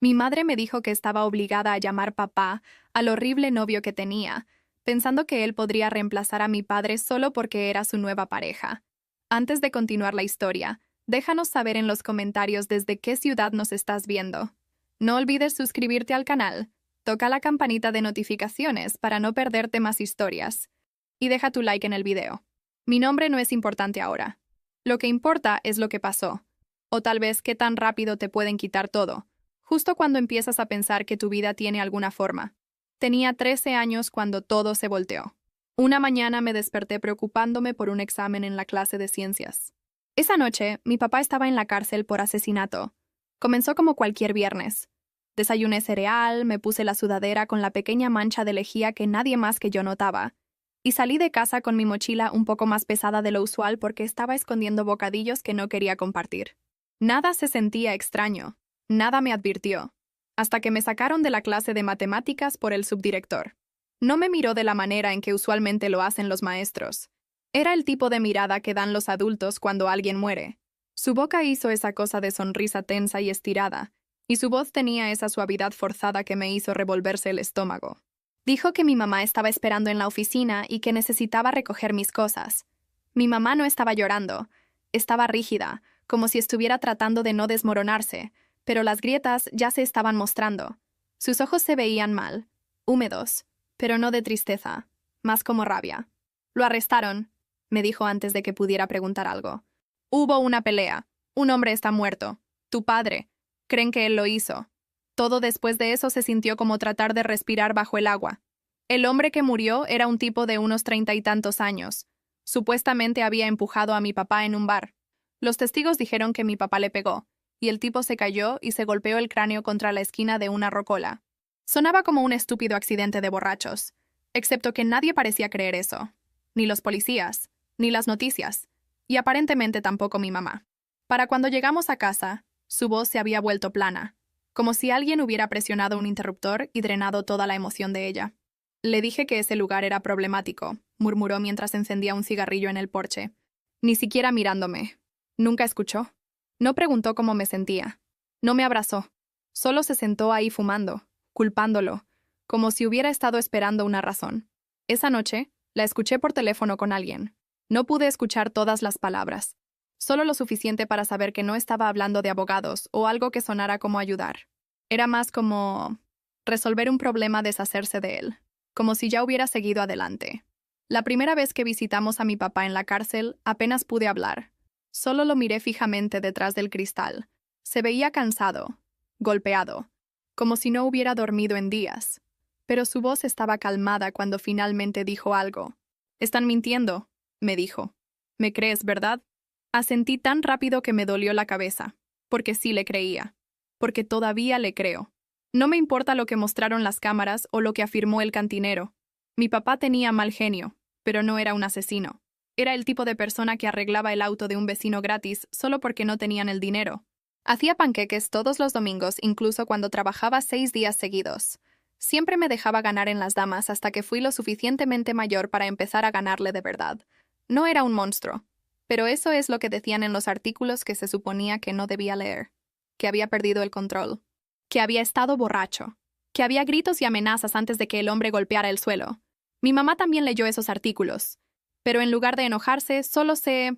Mi madre me dijo que estaba obligada a llamar papá al horrible novio que tenía, pensando que él podría reemplazar a mi padre solo porque era su nueva pareja. Antes de continuar la historia, déjanos saber en los comentarios desde qué ciudad nos estás viendo. No olvides suscribirte al canal, toca la campanita de notificaciones para no perderte más historias, y deja tu like en el video. Mi nombre no es importante ahora. Lo que importa es lo que pasó, o tal vez qué tan rápido te pueden quitar todo, justo cuando empiezas a pensar que tu vida tiene alguna forma. Tenía 13 años cuando todo se volteó. Una mañana me desperté preocupándome por un examen en la clase de ciencias. Esa noche, mi papá estaba en la cárcel por asesinato. Comenzó como cualquier viernes. Desayuné cereal, me puse la sudadera con la pequeña mancha de lejía que nadie más que yo notaba, y salí de casa con mi mochila un poco más pesada de lo usual porque estaba escondiendo bocadillos que no quería compartir. Nada se sentía extraño. Nada me advirtió, hasta que me sacaron de la clase de matemáticas por el subdirector. No me miró de la manera en que usualmente lo hacen los maestros. Era el tipo de mirada que dan los adultos cuando alguien muere. Su boca hizo esa cosa de sonrisa tensa y estirada, y su voz tenía esa suavidad forzada que me hizo revolverse el estómago. Dijo que mi mamá estaba esperando en la oficina y que necesitaba recoger mis cosas. Mi mamá no estaba llorando, estaba rígida, como si estuviera tratando de no desmoronarse, pero las grietas ya se estaban mostrando. Sus ojos se veían mal, húmedos, pero no de tristeza, más como rabia. Lo arrestaron, me dijo antes de que pudiera preguntar algo. Hubo una pelea. Un hombre está muerto. Tu padre. Creen que él lo hizo. Todo después de eso se sintió como tratar de respirar bajo el agua. El hombre que murió era un tipo de unos 30 y tantos años. Supuestamente había empujado a mi papá en un bar. Los testigos dijeron que mi papá le pegó, y el tipo se cayó y se golpeó el cráneo contra la esquina de una rocola. Sonaba como un estúpido accidente de borrachos, excepto que nadie parecía creer eso. Ni los policías, ni las noticias, y aparentemente tampoco mi mamá. Para cuando llegamos a casa, su voz se había vuelto plana, como si alguien hubiera presionado un interruptor y drenado toda la emoción de ella. Le dije que ese lugar era problemático, murmuró mientras encendía un cigarrillo en el porche. Ni siquiera mirándome. ¿Nunca escuchó? No preguntó cómo me sentía. No me abrazó. Solo se sentó ahí fumando, culpándolo, como si hubiera estado esperando una razón. Esa noche, la escuché por teléfono con alguien. No pude escuchar todas las palabras. Solo lo suficiente para saber que no estaba hablando de abogados o algo que sonara como ayudar. Era más como resolver un problema, deshacerse de él, como si ya hubiera seguido adelante. La primera vez que visitamos a mi papá en la cárcel, apenas pude hablar. Solo lo miré fijamente detrás del cristal. Se veía cansado, golpeado, como si no hubiera dormido en días. Pero su voz estaba calmada cuando finalmente dijo algo. «Están mintiendo», me dijo. «¿Me crees, verdad?» Asentí tan rápido que me dolió la cabeza, porque sí le creía, porque todavía le creo. No me importa lo que mostraron las cámaras o lo que afirmó el cantinero. Mi papá tenía mal genio, pero no era un asesino. Era el tipo de persona que arreglaba el auto de un vecino gratis solo porque no tenían el dinero. Hacía panqueques todos los domingos, incluso cuando trabajaba 6 días seguidos. Siempre me dejaba ganar en las damas hasta que fui lo suficientemente mayor para empezar a ganarle de verdad. No era un monstruo. Pero eso es lo que decían en los artículos que se suponía que no debía leer. Que había perdido el control. Que había estado borracho. Que había gritos y amenazas antes de que el hombre golpeara el suelo. Mi mamá también leyó esos artículos. Pero en lugar de enojarse, solo se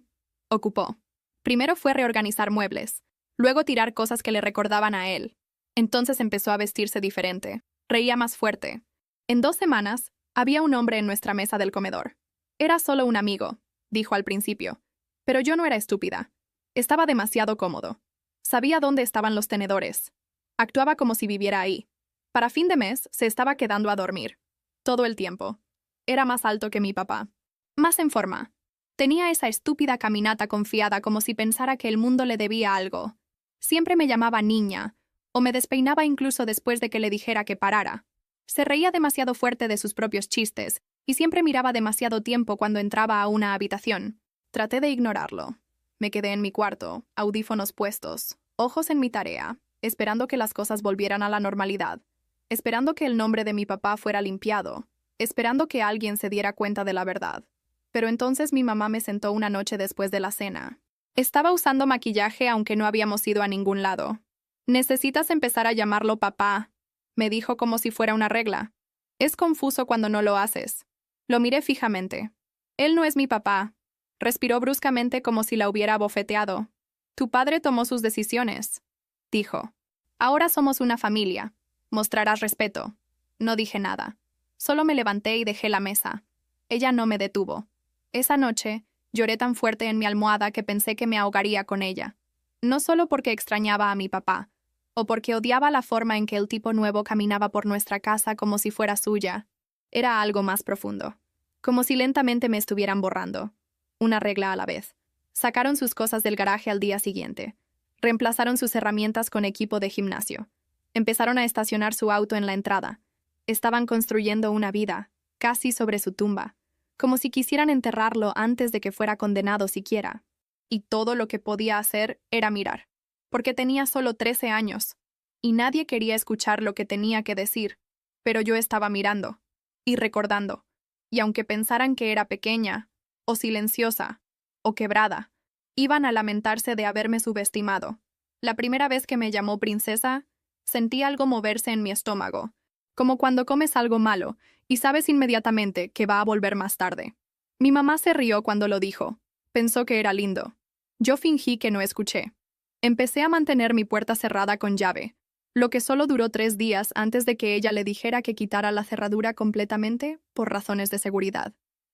ocupó. Primero fue reorganizar muebles. Luego tirar cosas que le recordaban a él. Entonces empezó a vestirse diferente. Reía más fuerte. En 2 semanas, había un hombre en nuestra mesa del comedor. Era solo un amigo, dijo al principio. Pero yo no era estúpida. Estaba demasiado cómodo. Sabía dónde estaban los tenedores. Actuaba como si viviera ahí. Para fin de mes, se estaba quedando a dormir. Todo el tiempo. Era más alto que mi papá. Más en forma. Tenía esa estúpida caminata confiada como si pensara que el mundo le debía algo. Siempre me llamaba niña, o me despeinaba incluso después de que le dijera que parara. Se reía demasiado fuerte de sus propios chistes, y siempre miraba demasiado tiempo cuando entraba a una habitación. Traté de ignorarlo. Me quedé en mi cuarto, audífonos puestos, ojos en mi tarea, esperando que las cosas volvieran a la normalidad, esperando que el nombre de mi papá fuera limpiado, esperando que alguien se diera cuenta de la verdad. Pero entonces mi mamá me sentó una noche después de la cena. Estaba usando maquillaje aunque no habíamos ido a ningún lado. Necesitas empezar a llamarlo papá, me dijo como si fuera una regla. Es confuso cuando no lo haces. Lo miré fijamente. Él no es mi papá. Respiró bruscamente como si la hubiera bofeteado. Tu padre tomó sus decisiones, dijo. Ahora somos una familia. Mostrarás respeto. No dije nada. Solo me levanté y dejé la mesa. Ella no me detuvo. Esa noche, lloré tan fuerte en mi almohada que pensé que me ahogaría con ella. No solo porque extrañaba a mi papá, o porque odiaba la forma en que el tipo nuevo caminaba por nuestra casa como si fuera suya. Era algo más profundo. Como si lentamente me estuvieran borrando. Una regla a la vez. Sacaron sus cosas del garaje al día siguiente. Reemplazaron sus herramientas con equipo de gimnasio. Empezaron a estacionar su auto en la entrada. Estaban construyendo una vida, casi sobre su tumba, como si quisieran enterrarlo antes de que fuera condenado siquiera. Y todo lo que podía hacer era mirar, porque tenía solo 13 años, y nadie quería escuchar lo que tenía que decir, pero yo estaba mirando, y recordando, y aunque pensaran que era pequeña, o silenciosa, o quebrada, iban a lamentarse de haberme subestimado. La primera vez que me llamó princesa, sentí algo moverse en mi estómago, como cuando comes algo malo y sabes inmediatamente que va a volver más tarde. Mi mamá se rió cuando lo dijo. Pensó que era lindo. Yo fingí que no escuché. Empecé a mantener mi puerta cerrada con llave, lo que solo duró 3 días antes de que ella le dijera que quitara la cerradura completamente por razones de seguridad.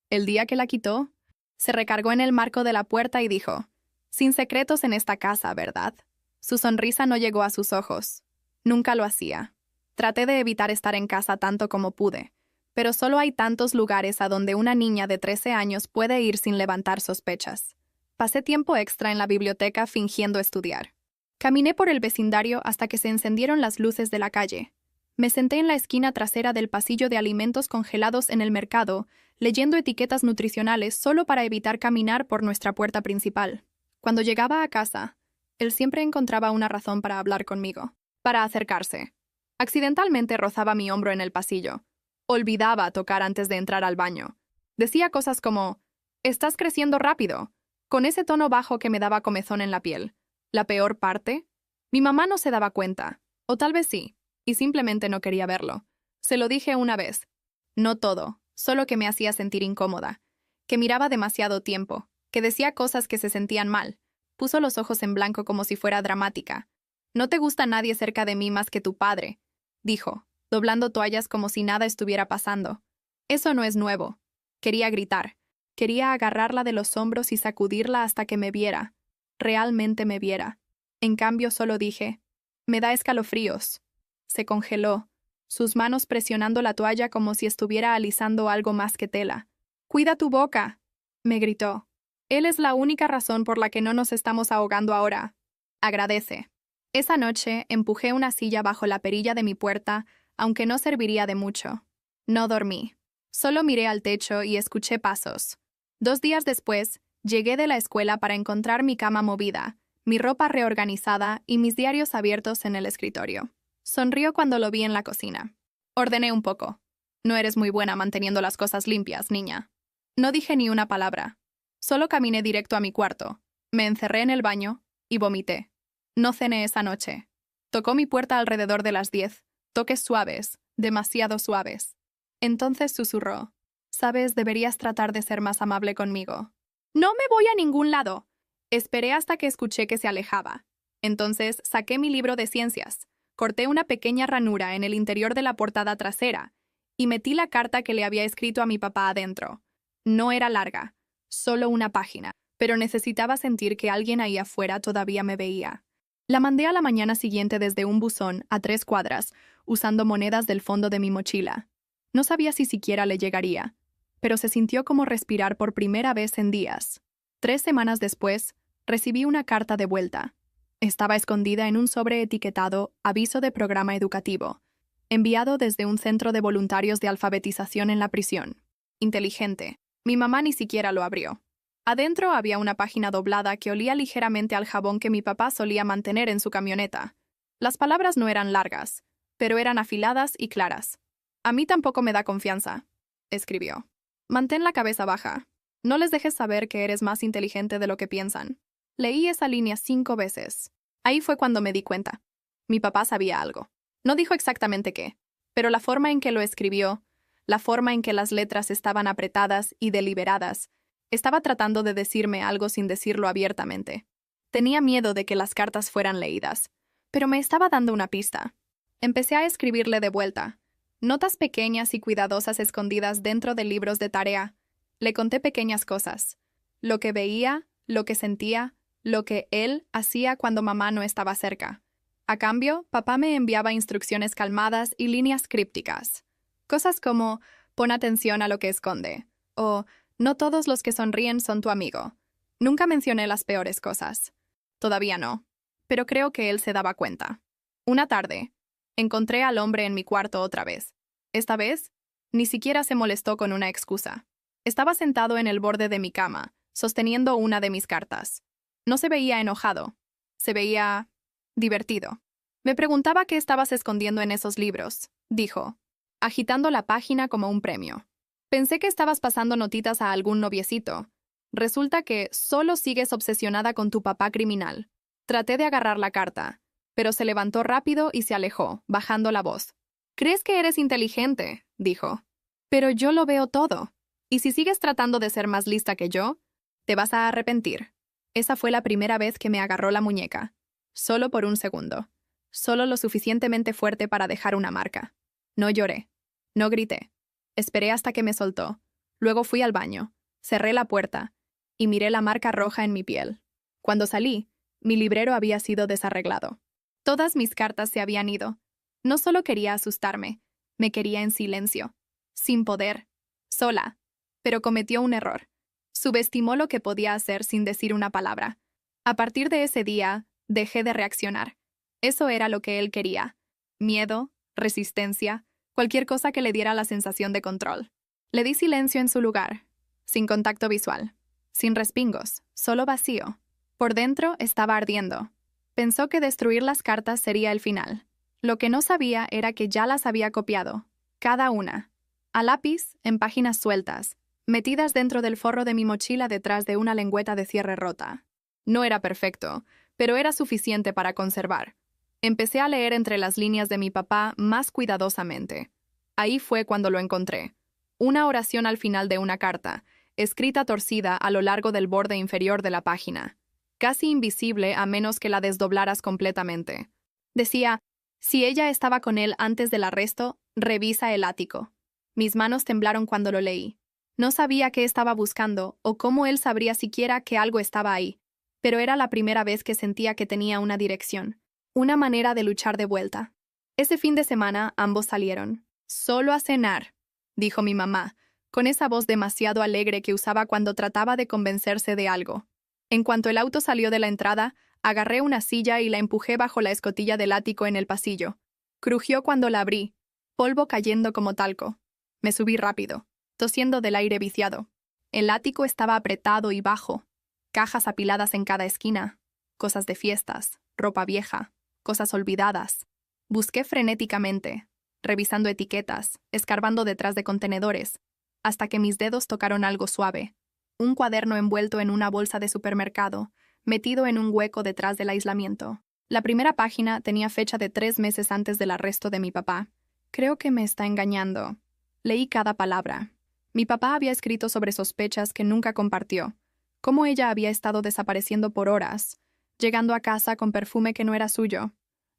El día que la quitó, se recargó en el marco de la puerta y dijo, «Sin secretos en esta casa, ¿verdad?» Su sonrisa no llegó a sus ojos. Nunca lo hacía. Traté de evitar estar en casa tanto como pude, pero solo hay tantos lugares a donde una niña de 13 años puede ir sin levantar sospechas. Pasé tiempo extra en la biblioteca fingiendo estudiar. Caminé por el vecindario hasta que se encendieron las luces de la calle. Me senté en la esquina trasera del pasillo de alimentos congelados en el mercado, leyendo etiquetas nutricionales solo para evitar caminar por nuestra puerta principal. Cuando llegaba a casa, él siempre encontraba una razón para hablar conmigo, para acercarse. Accidentalmente rozaba mi hombro en el pasillo. Olvidaba tocar antes de entrar al baño. Decía cosas como, «Estás creciendo rápido», con ese tono bajo que me daba comezón en la piel. ¿La peor parte? Mi mamá no se daba cuenta, o tal vez sí, y simplemente no quería verlo. Se lo dije una vez. No todo, solo que me hacía sentir incómoda, que miraba demasiado tiempo, que decía cosas que se sentían mal. Puso los ojos en blanco como si fuera dramática. «No te gusta nadie cerca de mí más que tu padre», dijo, doblando toallas como si nada estuviera pasando. Eso no es nuevo. Quería gritar. Quería agarrarla de los hombros y sacudirla hasta que me viera. Realmente me viera. En cambio solo dije, «Me da escalofríos». Se congeló, sus manos presionando la toalla como si estuviera alisando algo más que tela. «Cuida tu boca», me gritó. «Él es la única razón por la que no nos estamos ahogando ahora. Agradece». Esa noche empujé una silla bajo la perilla de mi puerta, aunque no serviría de mucho. No dormí. Solo miré al techo y escuché pasos. 2 días después, llegué de la escuela para encontrar mi cama movida, mi ropa reorganizada y mis diarios abiertos en el escritorio. Sonrió cuando lo vi en la cocina. Ordené un poco. «No eres muy buena manteniendo las cosas limpias, niña». No dije ni una palabra. Solo caminé directo a mi cuarto. Me encerré en el baño y vomité. No cené esa noche. Tocó mi puerta alrededor de las 10. Toques suaves, demasiado suaves. Entonces susurró, «Sabes, deberías tratar de ser más amable conmigo». «No me voy a ningún lado». Esperé hasta que escuché que se alejaba. Entonces saqué mi libro de ciencias, corté una pequeña ranura en el interior de la portada trasera y metí la carta que le había escrito a mi papá adentro. No era larga, solo una página, pero necesitaba sentir que alguien ahí afuera todavía me veía. La mandé a la mañana siguiente desde un buzón a 3 cuadras, usando monedas del fondo de mi mochila. No sabía si siquiera le llegaría, pero se sintió como respirar por primera vez en días. 3 semanas después, recibí una carta de vuelta. Estaba escondida en un sobre etiquetado «Aviso de programa educativo», enviado desde un centro de voluntarios de alfabetización en la prisión. Inteligente. Mi mamá ni siquiera lo abrió. Adentro había una página doblada que olía ligeramente al jabón que mi papá solía mantener en su camioneta. Las palabras no eran largas, pero eran afiladas y claras. «A mí tampoco me da confianza», escribió. «Mantén la cabeza baja. No les dejes saber que eres más inteligente de lo que piensan». Leí esa línea 5 veces. Ahí fue cuando me di cuenta. Mi papá sabía algo. No dijo exactamente qué, pero la forma en que lo escribió, la forma en que las letras estaban apretadas y deliberadas, estaba tratando de decirme algo sin decirlo abiertamente. Tenía miedo de que las cartas fueran leídas, pero me estaba dando una pista. Empecé a escribirle de vuelta. Notas pequeñas y cuidadosas escondidas dentro de libros de tarea. Le conté pequeñas cosas. Lo que veía, lo que sentía, lo que él hacía cuando mamá no estaba cerca. A cambio, papá me enviaba instrucciones calmadas y líneas crípticas. Cosas como, pon atención a lo que esconde, o no todos los que sonríen son tu amigo. Nunca mencioné las peores cosas. Todavía no, pero creo que él se daba cuenta. Una tarde, encontré al hombre en mi cuarto otra vez. Esta vez, ni siquiera se molestó con una excusa. Estaba sentado en el borde de mi cama, sosteniendo una de mis cartas. No se veía enojado. Se veía divertido. Me preguntaba qué estabas escondiendo en esos libros, dijo, agitando la página como un premio. Pensé que estabas pasando notitas a algún noviecito. Resulta que solo sigues obsesionada con tu papá criminal. Traté de agarrar la carta, pero se levantó rápido y se alejó, bajando la voz. «¿Crees que eres inteligente?», dijo. «Pero yo lo veo todo. Y si sigues tratando de ser más lista que yo, te vas a arrepentir». Esa fue la primera vez que me agarró la muñeca. Solo por un segundo. Solo lo suficientemente fuerte para dejar una marca. No lloré. No grité. Esperé hasta que me soltó. Luego fui al baño. Cerré la puerta y miré la marca roja en mi piel. Cuando salí, mi librero había sido desarreglado. Todas mis cartas se habían ido. No solo quería asustarme, me quería en silencio, sin poder, sola. Pero cometió un error. Subestimó lo que podía hacer sin decir una palabra. A partir de ese día, dejé de reaccionar. Eso era lo que él quería. Miedo, resistencia, cualquier cosa que le diera la sensación de control. Le di silencio en su lugar, sin contacto visual, sin respingos, solo vacío. Por dentro estaba ardiendo. Pensó que destruir las cartas sería el final. Lo que no sabía era que ya las había copiado, cada una, a lápiz, en páginas sueltas, metidas dentro del forro de mi mochila detrás de una lengüeta de cierre rota. No era perfecto, pero era suficiente para conservar. Empecé a leer entre las líneas de mi papá más cuidadosamente. Ahí fue cuando lo encontré. Una oración al final de una carta, escrita torcida a lo largo del borde inferior de la página, casi invisible a menos que la desdoblaras completamente. Decía, si ella estaba con él antes del arresto, revisa el ático. Mis manos temblaron cuando lo leí. No sabía qué estaba buscando o cómo él sabría siquiera que algo estaba ahí, pero era la primera vez que sentía que tenía una dirección, una manera de luchar de vuelta. Ese fin de semana ambos salieron. «Solo a cenar», dijo mi mamá, con esa voz demasiado alegre que usaba cuando trataba de convencerse de algo. En cuanto el auto salió de la entrada, agarré una silla y la empujé bajo la escotilla del ático en el pasillo. Crujió cuando la abrí, polvo cayendo como talco. Me subí rápido, tosiendo del aire viciado. El ático estaba apretado y bajo, cajas apiladas en cada esquina, cosas de fiestas, ropa vieja, cosas olvidadas. Busqué frenéticamente, revisando etiquetas, escarbando detrás de contenedores, hasta que mis dedos tocaron algo suave. Un cuaderno envuelto en una bolsa de supermercado, metido en un hueco detrás del aislamiento. La primera página tenía fecha de 3 meses antes del arresto de mi papá. Creo que me está engañando. Leí cada palabra. Mi papá había escrito sobre sospechas que nunca compartió, cómo ella había estado desapareciendo por horas, llegando a casa con perfume que no era suyo.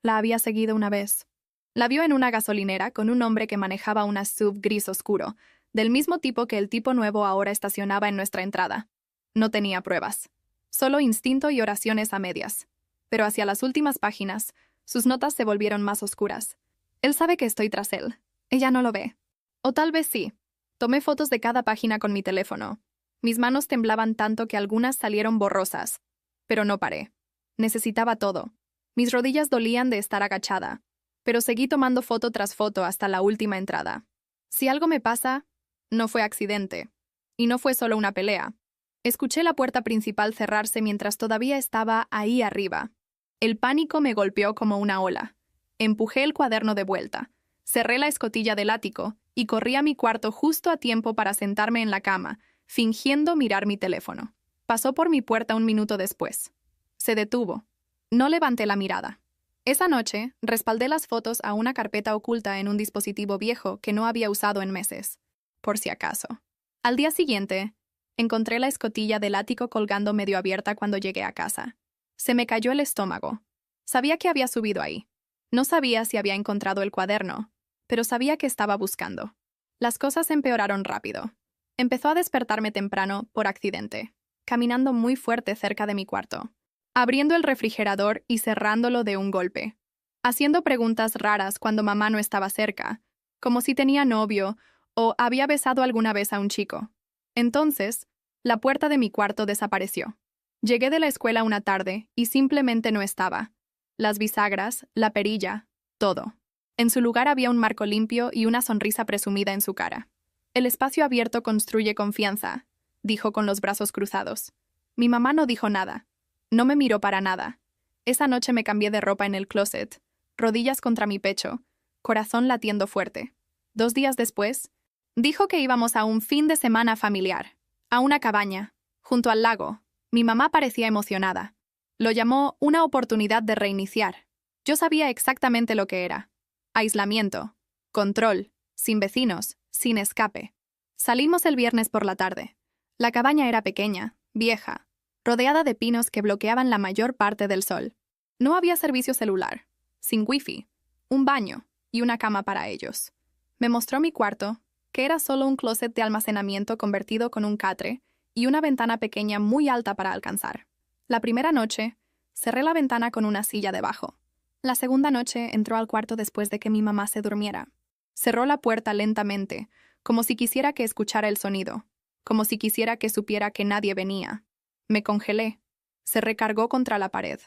La había seguido una vez. La vio en una gasolinera con un hombre que manejaba una SUV gris oscuro, del mismo tipo que el tipo nuevo ahora estacionaba en nuestra entrada. No tenía pruebas. Solo instinto y oraciones a medias. Pero hacia las últimas páginas, sus notas se volvieron más oscuras. Él sabe que estoy tras él. Ella no lo ve. O tal vez sí. Tomé fotos de cada página con mi teléfono. Mis manos temblaban tanto que algunas salieron borrosas. Pero no paré. Necesitaba todo. Mis rodillas dolían de estar agachada. Pero seguí tomando foto tras foto hasta la última entrada. Si algo me pasa, no fue accidente. Y no fue solo una pelea. Escuché la puerta principal cerrarse mientras todavía estaba ahí arriba. El pánico me golpeó como una ola. Empujé el cuaderno de vuelta. Cerré la escotilla del ático y corrí a mi cuarto justo a tiempo para sentarme en la cama, fingiendo mirar mi teléfono. Pasó por mi puerta un minuto después. Se detuvo. No levanté la mirada. Esa noche, respaldé las fotos a una carpeta oculta en un dispositivo viejo que no había usado en meses, por si acaso. Al día siguiente, encontré la escotilla del ático colgando medio abierta cuando llegué a casa. Se me cayó el estómago. Sabía que había subido ahí. No sabía si había encontrado el cuaderno, pero sabía que estaba buscando. Las cosas empeoraron rápido. Empezó a despertarme temprano por accidente, caminando muy fuerte cerca de mi cuarto, abriendo el refrigerador y cerrándolo de un golpe, haciendo preguntas raras cuando mamá no estaba cerca, como si tenía novio o había besado alguna vez a un chico. Entonces, la puerta de mi cuarto desapareció. Llegué de la escuela una tarde y simplemente no estaba. Las bisagras, la perilla, todo. En su lugar había un marco limpio y una sonrisa presumida en su cara. El espacio abierto construye confianza, dijo con los brazos cruzados. Mi mamá no dijo nada. No me miró para nada. Esa noche me cambié de ropa en el closet, rodillas contra mi pecho, corazón latiendo fuerte. 2 días después, dijo que íbamos a un fin de semana familiar, a una cabaña, junto al lago. Mi mamá parecía emocionada. Lo llamó una oportunidad de reiniciar. Yo sabía exactamente lo que era. Aislamiento, control, sin vecinos, sin escape. Salimos el viernes por la tarde. La cabaña era pequeña, vieja, rodeada de pinos que bloqueaban la mayor parte del sol. No había servicio celular, sin wifi, un baño y una cama para ellos. Me mostró mi cuarto, que era solo un closet de almacenamiento convertido con un catre y una ventana pequeña muy alta para alcanzar. La primera noche, cerré la ventana con una silla debajo. La segunda noche entró al cuarto después de que mi mamá se durmiera. Cerró la puerta lentamente, como si quisiera que escuchara el sonido, como si quisiera que supiera que nadie venía. Me congelé. Se recargó contra la pared.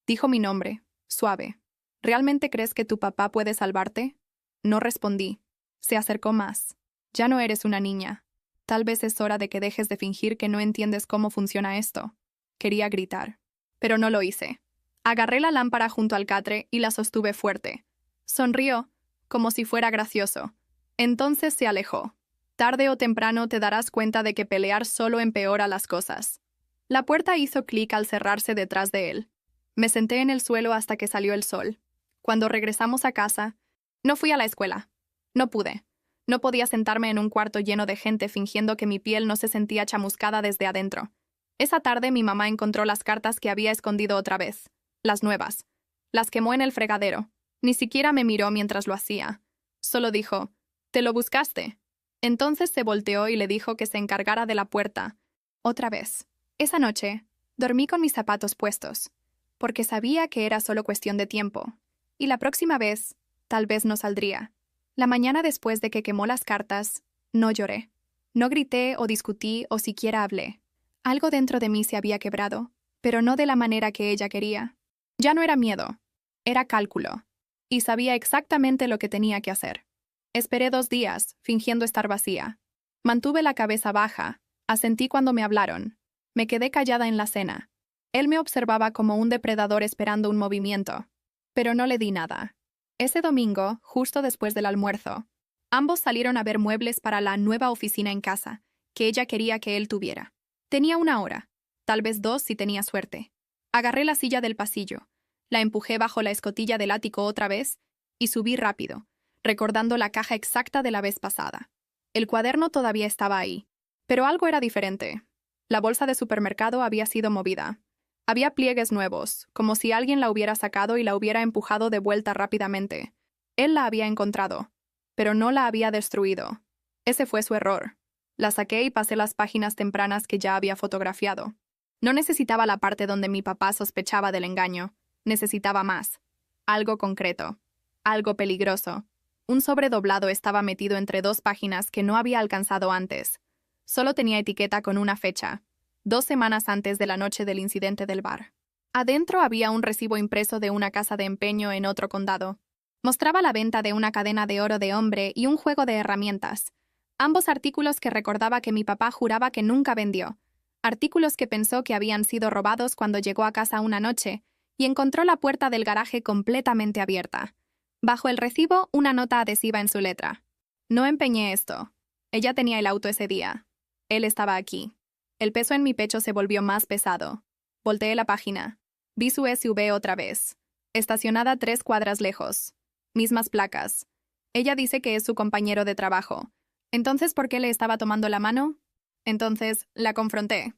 Dijo mi nombre, suave. ¿Realmente crees que tu papá puede salvarte? No respondí. Se acercó más. Ya no eres una niña. Tal vez es hora de que dejes de fingir que no entiendes cómo funciona esto. Quería gritar, pero no lo hice. Agarré la lámpara junto al catre y la sostuve fuerte. Sonrió, como si fuera gracioso. Entonces se alejó. Tarde o temprano te darás cuenta de que pelear solo empeora las cosas. La puerta hizo clic al cerrarse detrás de él. Me senté en el suelo hasta que salió el sol. Cuando regresamos a casa, no fui a la escuela. No pude. No podía sentarme en un cuarto lleno de gente fingiendo que mi piel no se sentía chamuscada desde adentro. Esa tarde mi mamá encontró las cartas que había escondido otra vez. Las nuevas. Las quemó en el fregadero. Ni siquiera me miró mientras lo hacía. Solo dijo, «¿Te lo buscaste?» Entonces se volteó y le dijo que se encargara de la puerta. Otra vez. Esa noche, dormí con mis zapatos puestos, porque sabía que era solo cuestión de tiempo. Y la próxima vez, tal vez no saldría. La mañana después de que quemó las cartas, no lloré. No grité o discutí o siquiera hablé. Algo dentro de mí se había quebrado, pero no de la manera que ella quería. Ya no era miedo, era cálculo. Y sabía exactamente lo que tenía que hacer. Esperé 2 días, fingiendo estar vacía. Mantuve la cabeza baja, asentí cuando me hablaron. Me quedé callada en la cena. Él me observaba como un depredador esperando un movimiento. Pero no le di nada. Ese domingo, justo después del almuerzo, ambos salieron a ver muebles para la nueva oficina en casa, que ella quería que él tuviera. Tenía 1 hora, tal vez 2 si tenía suerte. Agarré la silla del pasillo, la empujé bajo la escotilla del ático otra vez y subí rápido, recordando la caja exacta de la vez pasada. El cuaderno todavía estaba ahí, pero algo era diferente. La bolsa de supermercado había sido movida. Había pliegues nuevos, como si alguien la hubiera sacado y la hubiera empujado de vuelta rápidamente. Él la había encontrado, pero no la había destruido. Ese fue su error. La saqué y pasé las páginas tempranas que ya había fotografiado. No necesitaba la parte donde mi papá sospechaba del engaño. Necesitaba más. Algo concreto. Algo peligroso. Un sobre doblado estaba metido entre 2 páginas que no había alcanzado antes. Solo tenía etiqueta con una fecha. 2 semanas antes de la noche del incidente del bar. Adentro había un recibo impreso de una casa de empeño en otro condado. Mostraba la venta de una cadena de oro de hombre y un juego de herramientas. Ambos artículos que recordaba que mi papá juraba que nunca vendió. Artículos que pensó que habían sido robados cuando llegó a casa una noche y encontró la puerta del garaje completamente abierta. Bajo el recibo, una nota adhesiva en su letra. No empeñé esto. Ella tenía el auto ese día. Él estaba aquí. El peso en mi pecho se volvió más pesado. Volteé la página. Vi su SUV otra vez. Estacionada 3 cuadras lejos. Mismas placas. Ella dice que es su compañero de trabajo. Entonces, ¿por qué le estaba tomando la mano? Entonces, la confronté.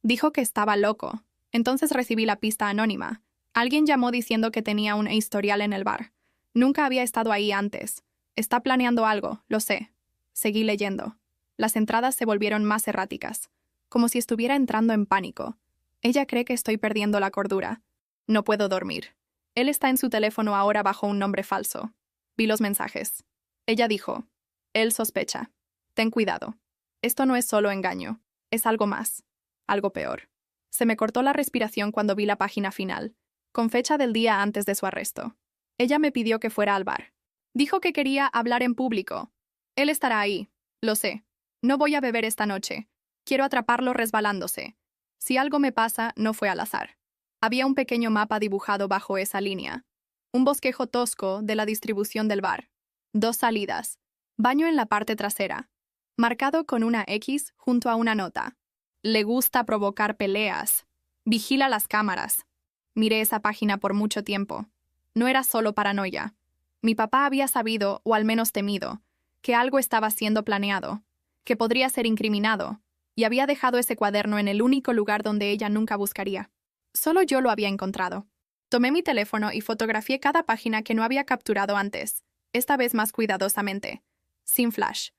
Dijo que estaba loco. Entonces recibí la pista anónima. Alguien llamó diciendo que tenía un historial en el bar. Nunca había estado ahí antes. Está planeando algo, lo sé. Seguí leyendo. Las entradas se volvieron más erráticas, como si estuviera entrando en pánico. Ella cree que estoy perdiendo la cordura. No puedo dormir. Él está en su teléfono ahora bajo un nombre falso. Vi los mensajes. Ella dijo, él sospecha. Ten cuidado. Esto no es solo engaño. Es algo más. Algo peor. Se me cortó la respiración cuando vi la página final, con fecha del día antes de su arresto. Ella me pidió que fuera al bar. Dijo que quería hablar en público. Él estará ahí. Lo sé. No voy a beber esta noche. Quiero atraparlo resbalándose. Si algo me pasa, no fue al azar. Había un pequeño mapa dibujado bajo esa línea. Un bosquejo tosco de la distribución del bar. 2 salidas. Baño en la parte trasera. Marcado con una X junto a una nota. Le gusta provocar peleas. Vigila las cámaras. Miré esa página por mucho tiempo. No era solo paranoia. Mi papá había sabido, o al menos temido, que algo estaba siendo planeado, que podría ser incriminado, y había dejado ese cuaderno en el único lugar donde ella nunca buscaría. Solo yo lo había encontrado. Tomé mi teléfono y fotografié cada página que no había capturado antes, esta vez más cuidadosamente. Sin flash.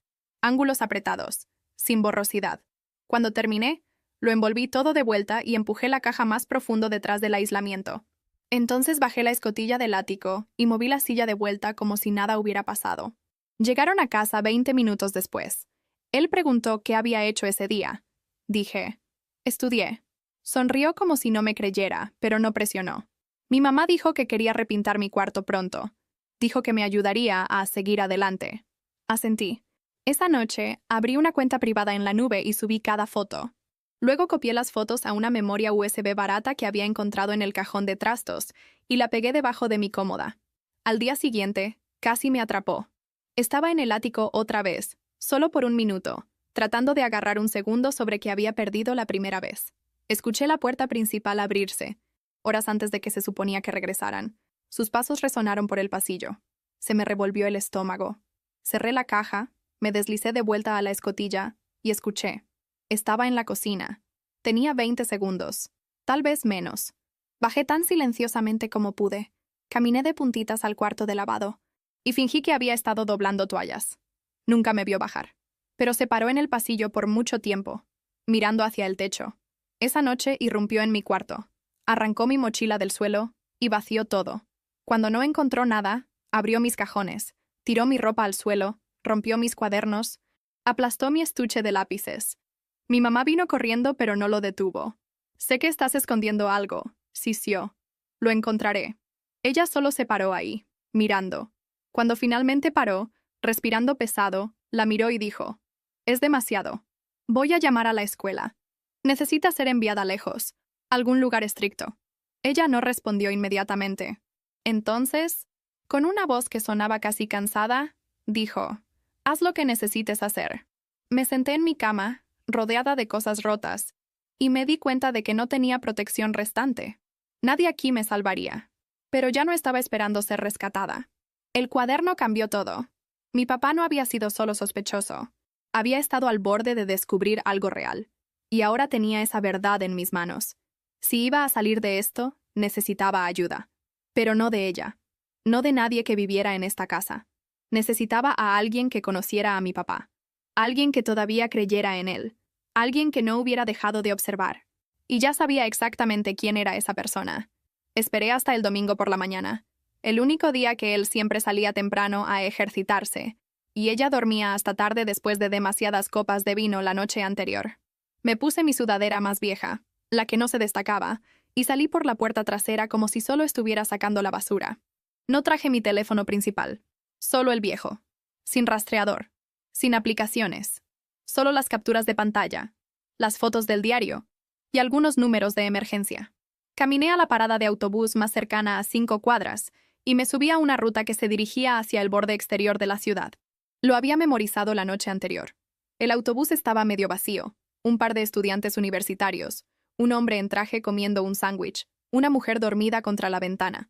Ángulos apretados. Sin borrosidad. Cuando terminé, lo envolví todo de vuelta y empujé la caja más profundo detrás del aislamiento. Entonces bajé la escotilla del ático y moví la silla de vuelta como si nada hubiera pasado. Llegaron a casa 20 minutos después. Él preguntó qué había hecho ese día. Dije, estudié. Sonrió como si no me creyera, pero no presionó. Mi mamá dijo que quería repintar mi cuarto pronto. Dijo que me ayudaría a seguir adelante. Asentí. Esa noche, abrí una cuenta privada en la nube y subí cada foto. Luego copié las fotos a una memoria USB barata que había encontrado en el cajón de trastos y la pegué debajo de mi cómoda. Al día siguiente, casi me atrapó. Estaba en el ático otra vez, solo por un minuto, tratando de agarrar un segundo sobre que había perdido la primera vez. Escuché la puerta principal abrirse, horas antes de que se suponía que regresaran. Sus pasos resonaron por el pasillo. Se me revolvió el estómago. Cerré la caja, me deslicé de vuelta a la escotilla y escuché. Estaba en la cocina. Tenía 20 segundos, tal vez menos. Bajé tan silenciosamente como pude. Caminé de puntitas al cuarto de lavado y fingí que había estado doblando toallas. Nunca me vio bajar, pero se paró en el pasillo por mucho tiempo, mirando hacia el techo. Esa noche irrumpió en mi cuarto. Arrancó mi mochila del suelo y vació todo. Cuando no encontró nada, abrió mis cajones, tiró mi ropa al suelo, rompió mis cuadernos, aplastó mi estuche de lápices. Mi mamá vino corriendo, pero no lo detuvo. Sé que estás escondiendo algo, sisió. Lo encontraré. Ella solo se paró ahí, mirando. Cuando finalmente paró, respirando pesado, la miró y dijo, es demasiado. Voy a llamar a la escuela. Necesita ser enviada lejos, algún lugar estricto. Ella no respondió inmediatamente. Entonces, con una voz que sonaba casi cansada, dijo, haz lo que necesites hacer. Me senté en mi cama, rodeada de cosas rotas, y me di cuenta de que no tenía protección restante. Nadie aquí me salvaría. Pero ya no estaba esperando ser rescatada. El cuaderno cambió todo. Mi papá no había sido solo sospechoso. Había estado al borde de descubrir algo real. Y ahora tenía esa verdad en mis manos. Si iba a salir de esto, necesitaba ayuda. Pero no de ella. No de nadie que viviera en esta casa. Necesitaba a alguien que conociera a mi papá. Alguien que todavía creyera en él. Alguien que no hubiera dejado de observar. Y ya sabía exactamente quién era esa persona. Esperé hasta el domingo por la mañana, el único día que él siempre salía temprano a ejercitarse, y ella dormía hasta tarde después de demasiadas copas de vino la noche anterior. Me puse mi sudadera más vieja, la que no se destacaba, y salí por la puerta trasera como si solo estuviera sacando la basura. No traje mi teléfono principal, solo el viejo, sin rastreador, sin aplicaciones, solo las capturas de pantalla, las fotos del diario y algunos números de emergencia. Caminé a la parada de autobús más cercana a 5 cuadras y me subí a una ruta que se dirigía hacia el borde exterior de la ciudad. Lo había memorizado la noche anterior. El autobús estaba medio vacío, un par de estudiantes universitarios, un hombre en traje comiendo un sándwich, una mujer dormida contra la ventana.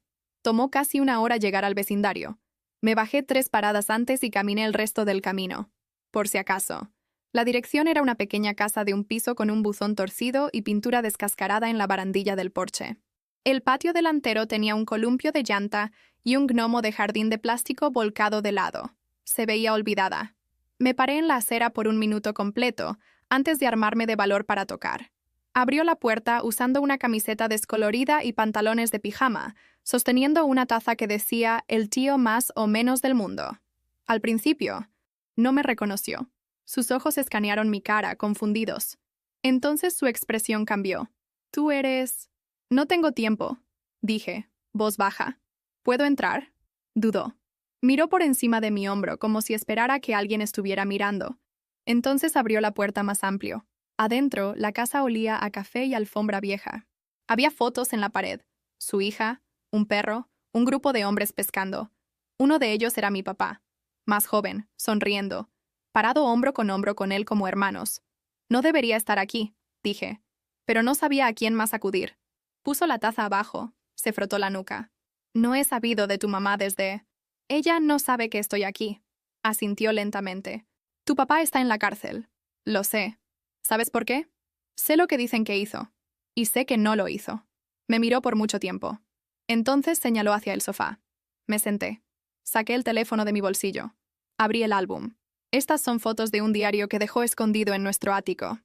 tomó casi una hora llegar al vecindario. Me bajé 3 paradas antes y caminé el resto del camino. Por si acaso. La dirección era una pequeña casa de un piso con un buzón torcido y pintura descascarada en la barandilla del porche. El patio delantero tenía un columpio de llanta y un gnomo de jardín de plástico volcado de lado. Se veía olvidada. Me paré en la acera por un minuto completo, antes de armarme de valor para tocar. Abrió la puerta usando una camiseta descolorida y pantalones de pijama, sosteniendo una taza que decía «El tío más o menos del mundo». Al principio, no me reconoció. Sus ojos escanearon mi cara, confundidos. Entonces su expresión cambió. «Tú eres...». «No tengo tiempo», dije, voz baja. «¿Puedo entrar?». Dudó. Miró por encima de mi hombro como si esperara que alguien estuviera mirando. Entonces abrió la puerta más amplio. Adentro, la casa olía a café y alfombra vieja. Había fotos en la pared. Su hija, un perro, un grupo de hombres pescando. Uno de ellos era mi papá, más joven, sonriendo, parado hombro con él como hermanos. «No debería estar aquí», dije, pero no sabía a quién más acudir. Puso la taza abajo, se frotó la nuca. «No he sabido de tu mamá desde...». «Ella no sabe que estoy aquí», asintió lentamente. «Tu papá está en la cárcel». «Lo sé». «¿Sabes por qué?». «Sé lo que dicen que hizo. Y sé que no lo hizo». Me miró por mucho tiempo. Entonces señaló hacia el sofá. Me senté. Saqué el teléfono de mi bolsillo. Abrí el álbum. Estas son fotos de un diario que dejó escondido en nuestro ático.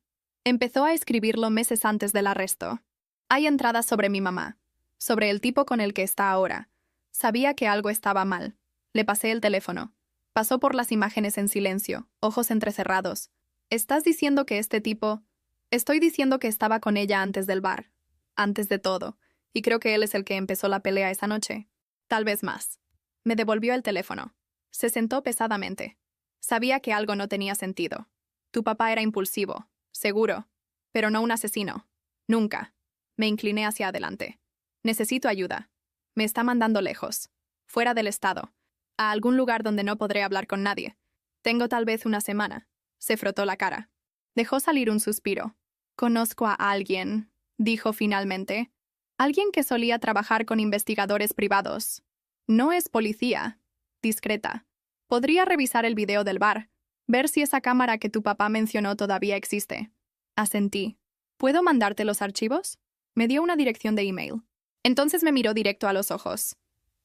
Empezó a escribirlo meses antes del arresto. Hay entradas sobre mi mamá, sobre el tipo con el que está ahora. Sabía que algo estaba mal. Le pasé el teléfono. Pasó por las imágenes en silencio, ojos entrecerrados. «¿Estás diciendo que este tipo...?» «Estoy diciendo que estaba con ella antes del bar. Antes de todo. Y creo que él es el que empezó la pelea esa noche. Tal vez más». Me devolvió el teléfono. Se sentó pesadamente. Sabía que algo no tenía sentido. «Tu papá era impulsivo, seguro, pero no un asesino. Nunca». Me incliné hacia adelante. «Necesito ayuda. Me está mandando lejos. Fuera del estado. A algún lugar donde no podré hablar con nadie. Tengo tal vez una semana». Se frotó la cara. Dejó salir un suspiro. «Conozco a alguien», dijo finalmente. «Alguien que solía trabajar con investigadores privados. No es policía. Discreta. Podría revisar el video del bar, ver si esa cámara que tu papá mencionó todavía existe». Asentí. «¿Puedo mandarte los archivos?». Me dio una dirección de email. Entonces me miró directo a los ojos.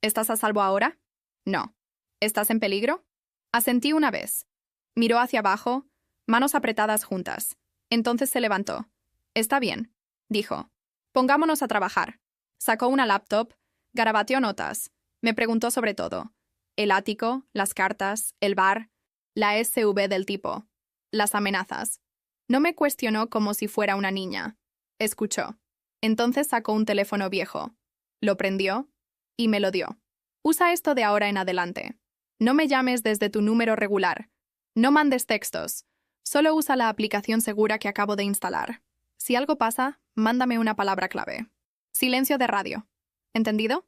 «¿Estás a salvo ahora?». «No». «¿Estás en peligro?». Asentí una vez. Miró hacia abajo, manos apretadas juntas. Entonces se levantó. «Está bien», dijo. «Pongámonos a trabajar». Sacó una laptop, garabateó notas. Me preguntó sobre todo. El ático, las cartas, el bar, la SV del tipo, las amenazas. No me cuestionó como si fuera una niña. Escuchó. Entonces sacó un teléfono viejo. Lo prendió y me lo dio. «Usa esto de ahora en adelante. No me llames desde tu número regular. No mandes textos. Solo usa la aplicación segura que acabo de instalar. Si algo pasa, mándame una palabra clave». Silencio de radio. ¿Entendido?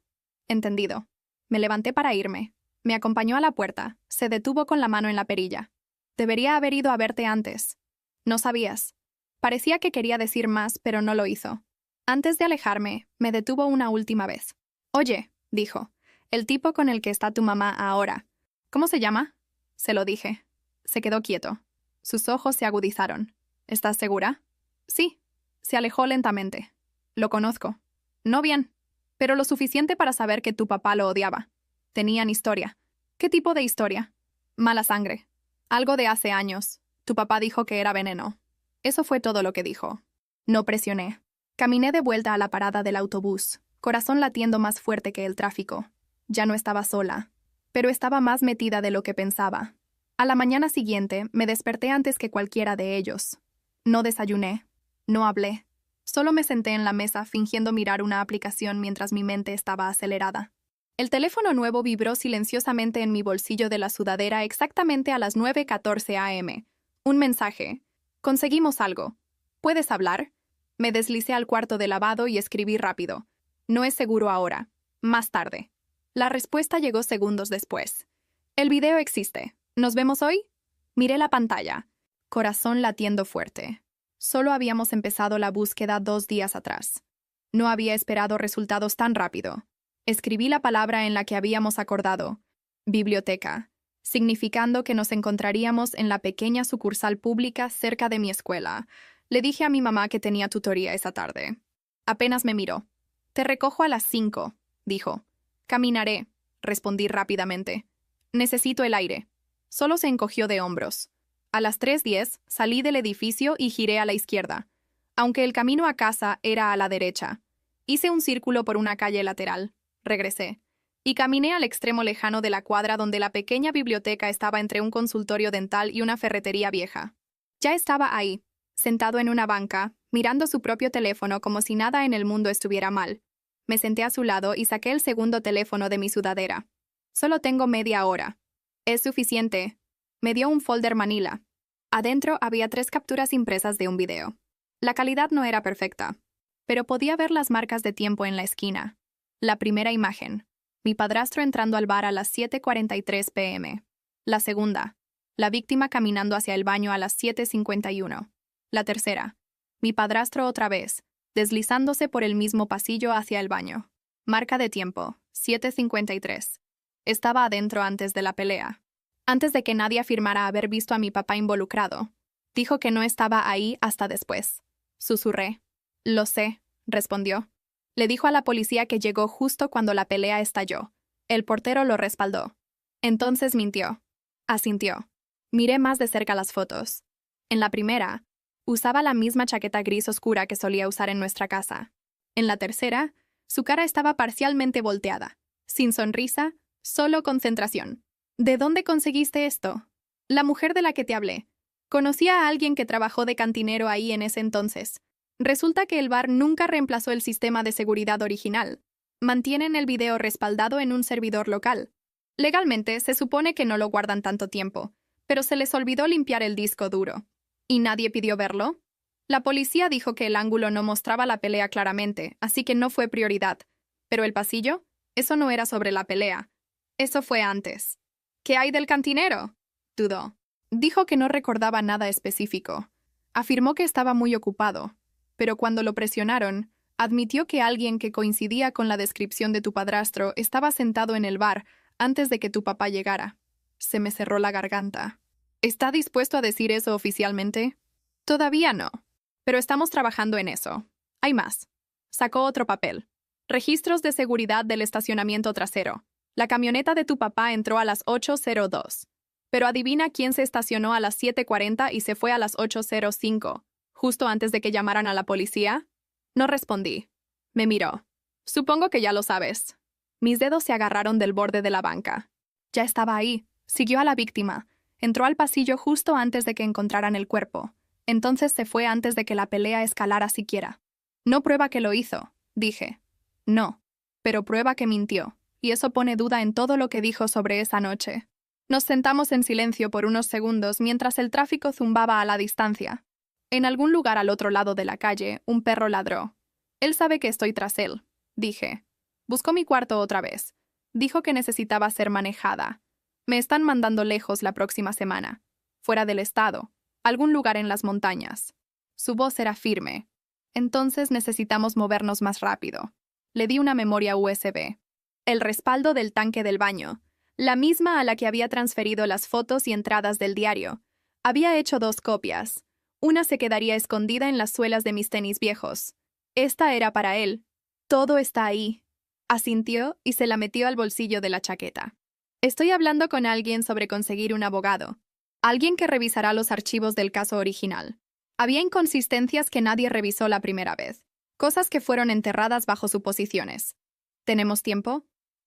Entendido. Me levanté para irme. Me acompañó a la puerta. Se detuvo con la mano en la perilla. «Debería haber ido a verte antes». «No sabías». Parecía que quería decir más, pero no lo hizo. Antes de alejarme, me detuvo una última vez. «Oye», dijo, «el tipo con el que está tu mamá ahora. ¿Cómo se llama?». Se lo dije. Se quedó quieto. Sus ojos se agudizaron. «¿Estás segura?». «Sí». Se alejó lentamente. «Lo conozco». «No bien, pero lo suficiente para saber que tu papá lo odiaba. Tenían historia». «¿Qué tipo de historia?». «Mala sangre. Algo de hace años. Tu papá dijo que era veneno». Eso fue todo lo que dijo. No presioné. Caminé de vuelta a la parada del autobús, corazón latiendo más fuerte que el tráfico. Ya no estaba sola, pero estaba más metida de lo que pensaba. A la mañana siguiente me desperté antes que cualquiera de ellos. No desayuné, no hablé. Solo me senté en la mesa fingiendo mirar una aplicación mientras mi mente estaba acelerada. El teléfono nuevo vibró silenciosamente en mi bolsillo de la sudadera exactamente a las 9:14 a.m. Un mensaje. «Conseguimos algo. ¿Puedes hablar?». Me deslicé al cuarto de lavado y escribí rápido. «No es seguro ahora. Más tarde». La respuesta llegó segundos después. «El video existe. ¿Nos vemos hoy?». Miré la pantalla. Corazón latiendo fuerte. Solo habíamos empezado la búsqueda 2 días atrás. No había esperado resultados tan rápido. Escribí la palabra en la que habíamos acordado, biblioteca, significando que nos encontraríamos en la pequeña sucursal pública cerca de mi escuela. Le dije a mi mamá que tenía tutoría esa tarde. Apenas me miró. Te recojo a las 5, dijo. Caminaré, respondí rápidamente. Necesito el aire. Solo se encogió de hombros. A las 3:10 salí del edificio y giré a la izquierda, aunque el camino a casa era a la derecha. Hice un círculo por una calle lateral. Regresé y caminé al extremo lejano de la cuadra donde la pequeña biblioteca estaba entre un consultorio dental y una ferretería vieja. Ya estaba ahí, sentado en una banca, mirando su propio teléfono como si nada en el mundo estuviera mal. Me senté a su lado y saqué el segundo teléfono de mi sudadera. Solo tengo media hora. Es suficiente. Me dio un folder manila. Adentro había 3 capturas impresas de un video. La calidad no era perfecta, pero podía ver las marcas de tiempo en la esquina. La primera imagen: mi padrastro entrando al bar a las 7:43 p.m. La segunda: la víctima caminando hacia el baño a las 7:51. La tercera: mi padrastro otra vez, deslizándose por el mismo pasillo hacia el baño. Marca de tiempo: 7:53. Estaba adentro antes de la pelea. Antes de que nadie afirmara haber visto a mi papá involucrado. Dijo que no estaba ahí hasta después. Susurré. Lo sé, respondió. Le dijo a la policía que llegó justo cuando la pelea estalló. El portero lo respaldó. Entonces mintió. Asintió. Miré más de cerca las fotos. En la primera, usaba la misma chaqueta gris oscura que solía usar en nuestra casa. En la tercera, su cara estaba parcialmente volteada, sin sonrisa, solo concentración. ¿De dónde conseguiste esto? La mujer de la que te hablé. Conocía a alguien que trabajó de cantinero ahí en ese entonces. Resulta que el bar nunca reemplazó el sistema de seguridad original. Mantienen el video respaldado en un servidor local. Legalmente, se supone que no lo guardan tanto tiempo, pero se les olvidó limpiar el disco duro. ¿Y nadie pidió verlo? La policía dijo que el ángulo no mostraba la pelea claramente, así que no fue prioridad. ¿Pero el pasillo? Eso no era sobre la pelea. Eso fue antes. ¿Qué hay del cantinero? Dudó. Dijo que no recordaba nada específico. Afirmó que estaba muy ocupado, pero cuando lo presionaron, admitió que alguien que coincidía con la descripción de tu padrastro estaba sentado en el bar antes de que tu papá llegara. Se me cerró la garganta. ¿Está dispuesto a decir eso oficialmente? Todavía no, pero estamos trabajando en eso. Hay más. Sacó otro papel. Registros de seguridad del estacionamiento trasero. La camioneta de tu papá entró a las 8:02. Pero adivina quién se estacionó a las 7:40 y se fue a las 8:05, justo antes de que llamaran a la policía. No respondí. Me miró. Supongo que ya lo sabes. Mis dedos se agarraron del borde de la banca. Ya estaba ahí. Siguió a la víctima. Entró al pasillo justo antes de que encontraran el cuerpo. Entonces se fue antes de que la pelea escalara siquiera. No prueba que lo hizo, dije. No, pero prueba que mintió. Y eso pone duda en todo lo que dijo sobre esa noche. Nos sentamos en silencio por unos segundos mientras el tráfico zumbaba a la distancia. En algún lugar al otro lado de la calle, un perro ladró. Él sabe que estoy tras él, dije. Buscó mi cuarto otra vez. Dijo que necesitaba ser manejada. Me están mandando lejos la próxima semana. Fuera del estado. Algún lugar en las montañas. Su voz era firme. Entonces necesitamos movernos más rápido. Le di una memoria USB. El respaldo del tanque del baño, la misma a la que había transferido las fotos y entradas del diario. Había hecho 2 copias. Una se quedaría escondida en las suelas de mis tenis viejos. Esta era para él. Todo está ahí. Asintió y se la metió al bolsillo de la chaqueta. Estoy hablando con alguien sobre conseguir un abogado. Alguien que revisará los archivos del caso original. Había inconsistencias que nadie revisó la primera vez. Cosas que fueron enterradas bajo suposiciones. ¿Tenemos tiempo?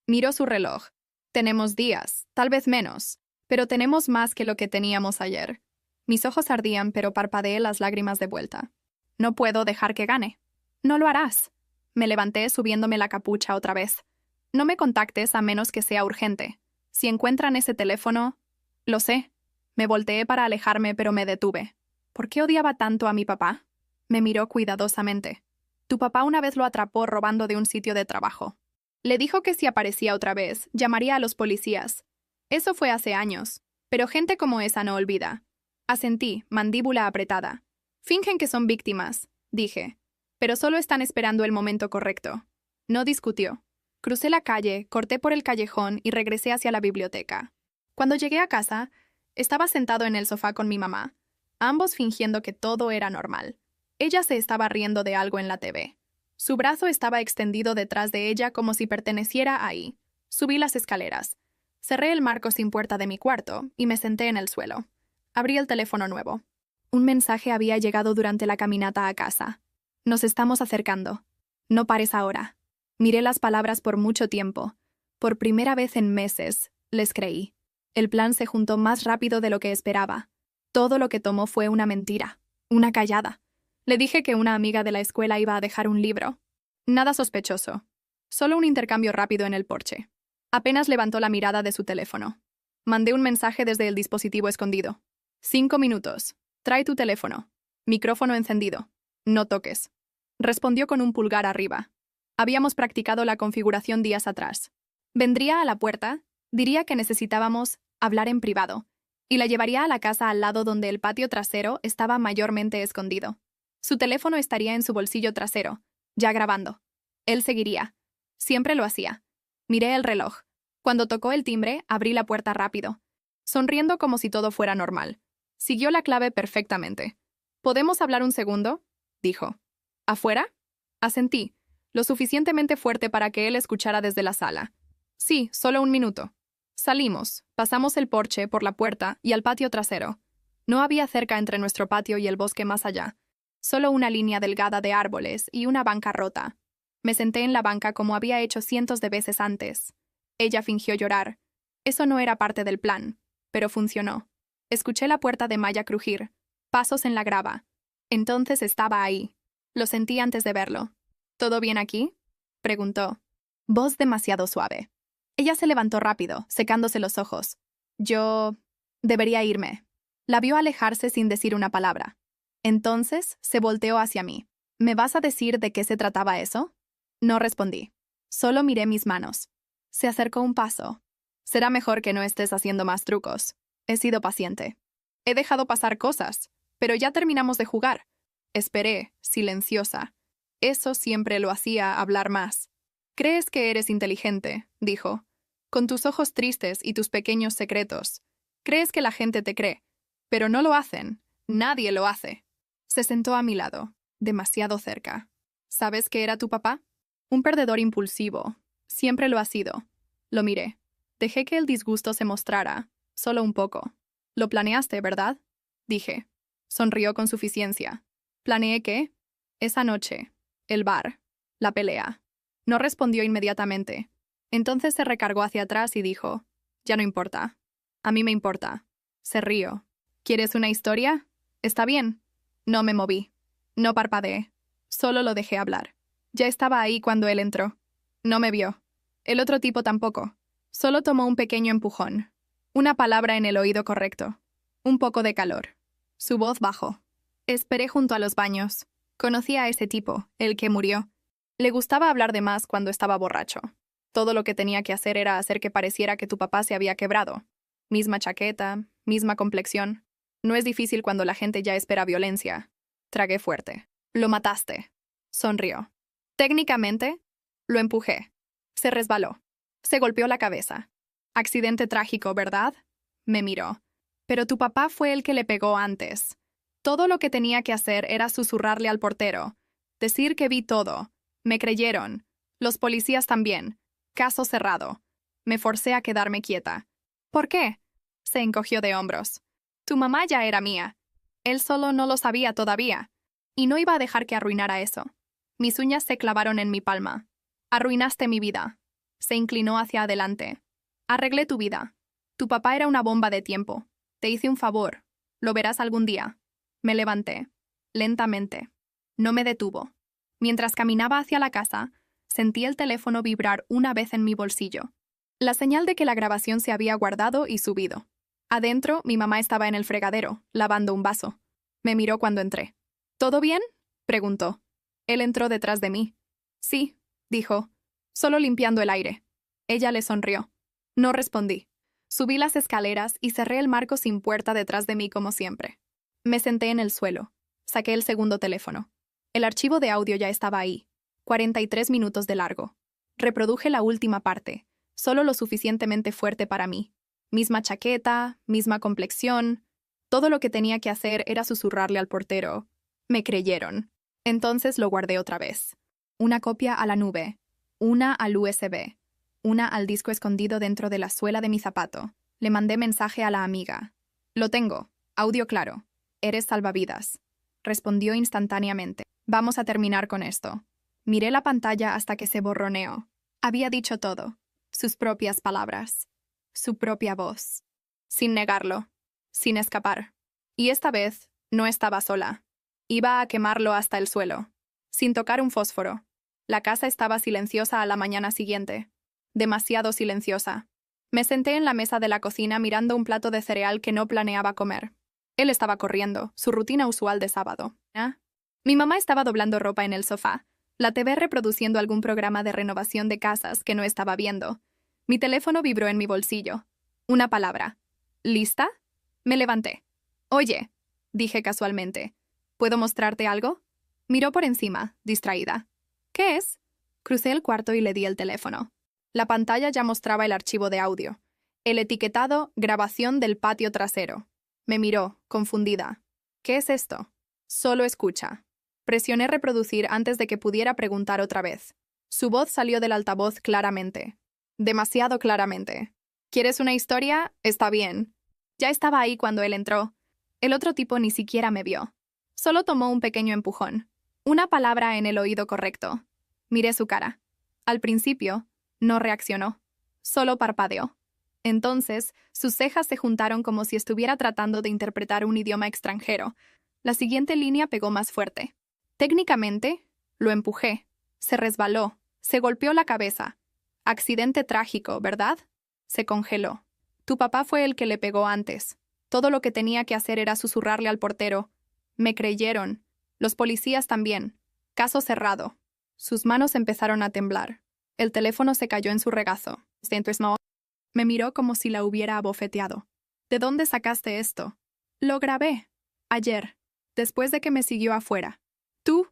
Miró su reloj. Tenemos días, tal vez menos, pero tenemos más que lo que teníamos ayer. Mis ojos ardían, pero parpadeé las lágrimas de vuelta. No puedo dejar que gane. No lo harás. Me levanté subiéndome la capucha otra vez. No me contactes a menos que sea urgente. Si encuentran ese teléfono... Lo sé. Me volteé para alejarme, pero me detuve. ¿Por qué odiaba tanto a mi papá? Me miró cuidadosamente. Tu papá una vez lo atrapó robando de un sitio de trabajo. Le dijo que si aparecía otra vez, llamaría a los policías. Eso fue hace años, pero gente como esa no olvida. Asentí, mandíbula apretada. Fingen que son víctimas, dije, pero solo están esperando el momento correcto. No discutió. Crucé la calle, corté por el callejón y regresé hacia la biblioteca. Cuando llegué a casa, estaba sentado en el sofá con mi mamá, ambos fingiendo que todo era normal. Ella se estaba riendo de algo en la TV. Su brazo estaba extendido detrás de ella como si perteneciera ahí. Subí las escaleras. Cerré el marco sin puerta de mi cuarto y me senté en el suelo. Abrí el teléfono nuevo. Un mensaje había llegado durante la caminata a casa. Nos estamos acercando. No pares ahora. Miré las palabras por mucho tiempo. Por primera vez en meses, les creí. El plan se juntó más rápido de lo que esperaba. Todo lo que tomó fue una mentira, una callada. Le dije que una amiga de la escuela iba a dejar un libro. Nada sospechoso. Solo un intercambio rápido en el porche. Apenas levantó la mirada de su teléfono. Mandé un mensaje desde el dispositivo escondido. 5 minutos. Trae tu teléfono. Micrófono encendido. No toques. Respondió con un pulgar arriba. Habíamos practicado la configuración días atrás. Vendría a la puerta, diría que necesitábamos hablar en privado, y la llevaría a la casa al lado donde el patio trasero estaba mayormente escondido. Su teléfono estaría en su bolsillo trasero, ya grabando. Él seguiría. Siempre lo hacía. Miré el reloj. Cuando tocó el timbre, abrí la puerta rápido, sonriendo como si todo fuera normal. Siguió la clave perfectamente. ¿Podemos hablar un segundo?, dijo. ¿Afuera? Asentí, lo suficientemente fuerte para que él escuchara desde la sala. Sí, solo un minuto. Salimos, pasamos el porche por la puerta y al patio trasero. No había cerca entre nuestro patio y el bosque más allá. Solo una línea delgada de árboles y una banca rota. Me senté en la banca como había hecho cientos de veces antes. Ella fingió llorar. Eso no era parte del plan, pero funcionó. Escuché la puerta de malla crujir, pasos en la grava. Entonces estaba ahí. Lo sentí antes de verlo. ¿Todo bien aquí?, preguntó. Voz demasiado suave. Ella se levantó rápido, secándose los ojos. Yo... debería irme. La vio alejarse sin decir una palabra. Entonces se volteó hacia mí. ¿Me vas a decir de qué se trataba eso? No respondí. Solo miré mis manos. Se acercó un paso. Será mejor que no estés haciendo más trucos. He sido paciente. He dejado pasar cosas, pero ya terminamos de jugar. Esperé, silenciosa. Eso siempre lo hacía hablar más. «Crees que eres inteligente», dijo. «Con tus ojos tristes y tus pequeños secretos. Crees que la gente te cree. Pero no lo hacen. Nadie lo hace». Se sentó a mi lado, demasiado cerca. ¿Sabes que era tu papá? Un perdedor impulsivo. Siempre lo ha sido. Lo miré. Dejé que el disgusto se mostrara, solo un poco. «Lo planeaste, ¿verdad?», dije. Sonrió con suficiencia. «¿Planeé qué?» «Esa noche. El bar. La pelea». No respondió inmediatamente. Entonces se recargó hacia atrás y dijo, «Ya no importa. A mí me importa». Se rió. «¿Quieres una historia? Está bien». No me moví. No parpadeé. Solo lo dejé hablar. Ya estaba ahí cuando él entró. No me vio. El otro tipo tampoco. Solo tomó un pequeño empujón. Una palabra en el oído correcto. Un poco de calor. Su voz bajó. Esperé junto a los baños. Conocí a ese tipo, el que murió. Le gustaba hablar de más cuando estaba borracho. Todo lo que tenía que hacer era hacer que pareciera que tu papá se había quebrado. Misma chaqueta, misma complexión. No es difícil cuando la gente ya espera violencia. Tragué fuerte. «Lo mataste», sonrió. Técnicamente, lo empujé. Se resbaló. Se golpeó la cabeza. «Accidente trágico, ¿verdad?», me miró. «Pero tu papá fue el que le pegó antes». Todo lo que tenía que hacer era susurrarle al portero. Decir que vi todo. Me creyeron. Los policías también. Caso cerrado. Me forcé a quedarme quieta. «¿Por qué?», se encogió de hombros. «Tu mamá ya era mía. Él solo no lo sabía todavía. Y no iba a dejar que arruinara eso». Mis uñas se clavaron en mi palma. «Arruinaste mi vida». Se inclinó hacia adelante. «Arreglé tu vida. Tu papá era una bomba de tiempo. Te hice un favor. Lo verás algún día». Me levanté. Lentamente. No me detuvo. Mientras caminaba hacia la casa, sentí el teléfono vibrar una vez en mi bolsillo. La señal de que la grabación se había guardado y subido. Adentro, mi mamá estaba en el fregadero, lavando un vaso. Me miró cuando entré. «¿Todo bien?», preguntó. Él entró detrás de mí. «Sí», dijo, solo limpiando el aire. Ella le sonrió. No respondí. Subí las escaleras y cerré el marco sin puerta detrás de mí como siempre. Me senté en el suelo. Saqué el segundo teléfono. El archivo de audio ya estaba ahí. 43 minutos de largo. Reproduje la última parte, solo lo suficientemente fuerte para mí. Misma chaqueta, misma complexión. Todo lo que tenía que hacer era susurrarle al portero. Me creyeron. Entonces lo guardé otra vez. Una copia a la nube, una al USB, una al disco escondido dentro de la suela de mi zapato. Le mandé mensaje a la amiga. Lo tengo. Audio claro. Eres salvavidas. Respondió instantáneamente. Vamos a terminar con esto. Miré la pantalla hasta que se borroneó. Había dicho todo. Sus propias palabras. Su propia voz. Sin negarlo. Sin escapar. Y esta vez no estaba sola. Iba a quemarlo hasta el suelo. Sin tocar un fósforo. La casa estaba silenciosa a la mañana siguiente. Demasiado silenciosa. Me senté en la mesa de la cocina mirando un plato de cereal que no planeaba comer. Él estaba corriendo, su rutina usual de sábado. Mi mamá estaba doblando ropa en el sofá, la TV reproduciendo algún programa de renovación de casas que no estaba viendo. Mi teléfono vibró en mi bolsillo. Una palabra. ¿Lista? Me levanté. Oye, dije casualmente, ¿puedo mostrarte algo? Miró por encima, distraída. ¿Qué es? Crucé el cuarto y le di el teléfono. La pantalla ya mostraba el archivo de audio. El etiquetado «Grabación del patio trasero». Me miró, confundida. ¿Qué es esto? Solo escucha. Presioné reproducir antes de que pudiera preguntar otra vez. Su voz salió del altavoz claramente. Demasiado claramente. ¿Quieres una historia? Está bien. Ya estaba ahí cuando él entró. El otro tipo ni siquiera me vio. Solo tomó un pequeño empujón. Una palabra en el oído correcto. Miré su cara. Al principio, no reaccionó. Solo parpadeó. Entonces, sus cejas se juntaron como si estuviera tratando de interpretar un idioma extranjero. La siguiente línea pegó más fuerte. Técnicamente, lo empujé. Se resbaló. Se golpeó la cabeza. Accidente trágico, ¿verdad? Se congeló. Tu papá fue el que le pegó antes. Todo lo que tenía que hacer era susurrarle al portero. Me creyeron. Los policías también. Caso cerrado. Sus manos empezaron a temblar. El teléfono se cayó en su regazo. Me miró como si la hubiera abofeteado. ¿De dónde sacaste esto? Lo grabé. Ayer. Después de que me siguió afuera. ¿Tú?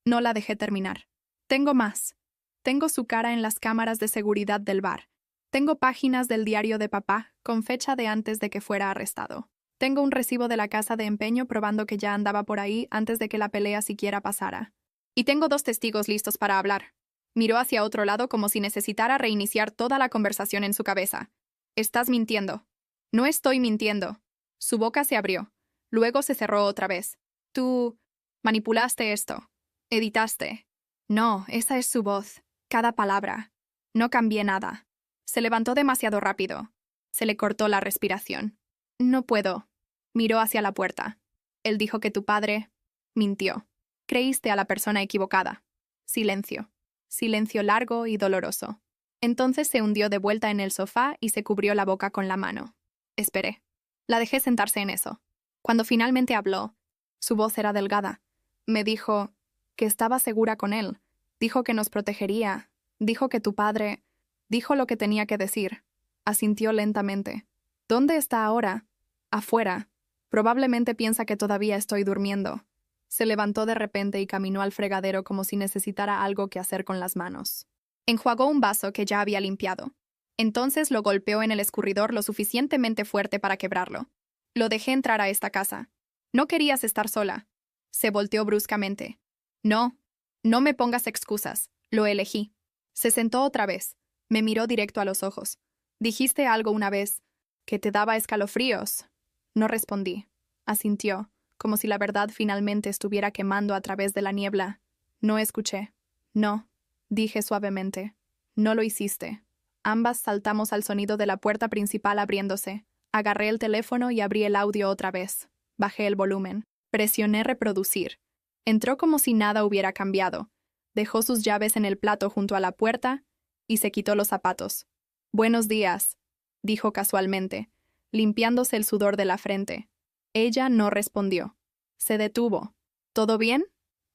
No la dejé terminar. Tengo más. Tengo su cara en las cámaras de seguridad del bar. Tengo páginas del diario de papá, con fecha de antes de que fuera arrestado. Tengo un recibo de la casa de empeño probando que ya andaba por ahí antes de que la pelea siquiera pasara. Y tengo 2 testigos listos para hablar. Miró hacia otro lado como si necesitara reiniciar toda la conversación en su cabeza. Estás mintiendo. No estoy mintiendo. Su boca se abrió. Luego se cerró otra vez. Tú manipulaste esto. Editaste. No, esa es su voz. Cada palabra. No cambié nada. Se levantó demasiado rápido. Se le cortó la respiración. No puedo. Miró hacia la puerta. Él dijo que tu padre mintió. Creíste a la persona equivocada. Silencio. Silencio largo y doloroso. Entonces se hundió de vuelta en el sofá y se cubrió la boca con la mano. Esperé. La dejé sentarse en eso. Cuando finalmente habló, su voz era delgada. Me dijo que estaba segura con él. Dijo que nos protegería. Dijo que tu padre... Dijo lo que tenía que decir. Asintió lentamente. ¿Dónde está ahora? Afuera. Probablemente piensa que todavía estoy durmiendo. Se levantó de repente y caminó al fregadero como si necesitara algo que hacer con las manos. Enjuagó un vaso que ya había limpiado. Entonces lo golpeó en el escurridor lo suficientemente fuerte para quebrarlo. Lo dejé entrar a esta casa. No querías estar sola. Se volteó bruscamente. No. No me pongas excusas. Lo elegí. Se sentó otra vez. Me miró directo a los ojos. Dijiste algo una vez. ¿Que te daba escalofríos? No respondí. Asintió, como si la verdad finalmente estuviera quemando a través de la niebla. No escuché. No, dije suavemente. No lo hiciste. Ambas saltamos al sonido de la puerta principal abriéndose. Agarré el teléfono y abrí el audio otra vez. Bajé el volumen. Presioné reproducir. Entró como si nada hubiera cambiado. Dejó sus llaves en el plato junto a la puerta y se quitó los zapatos. Buenos días, dijo casualmente, limpiándose el sudor de la frente. Ella no respondió. Se detuvo. ¿Todo bien?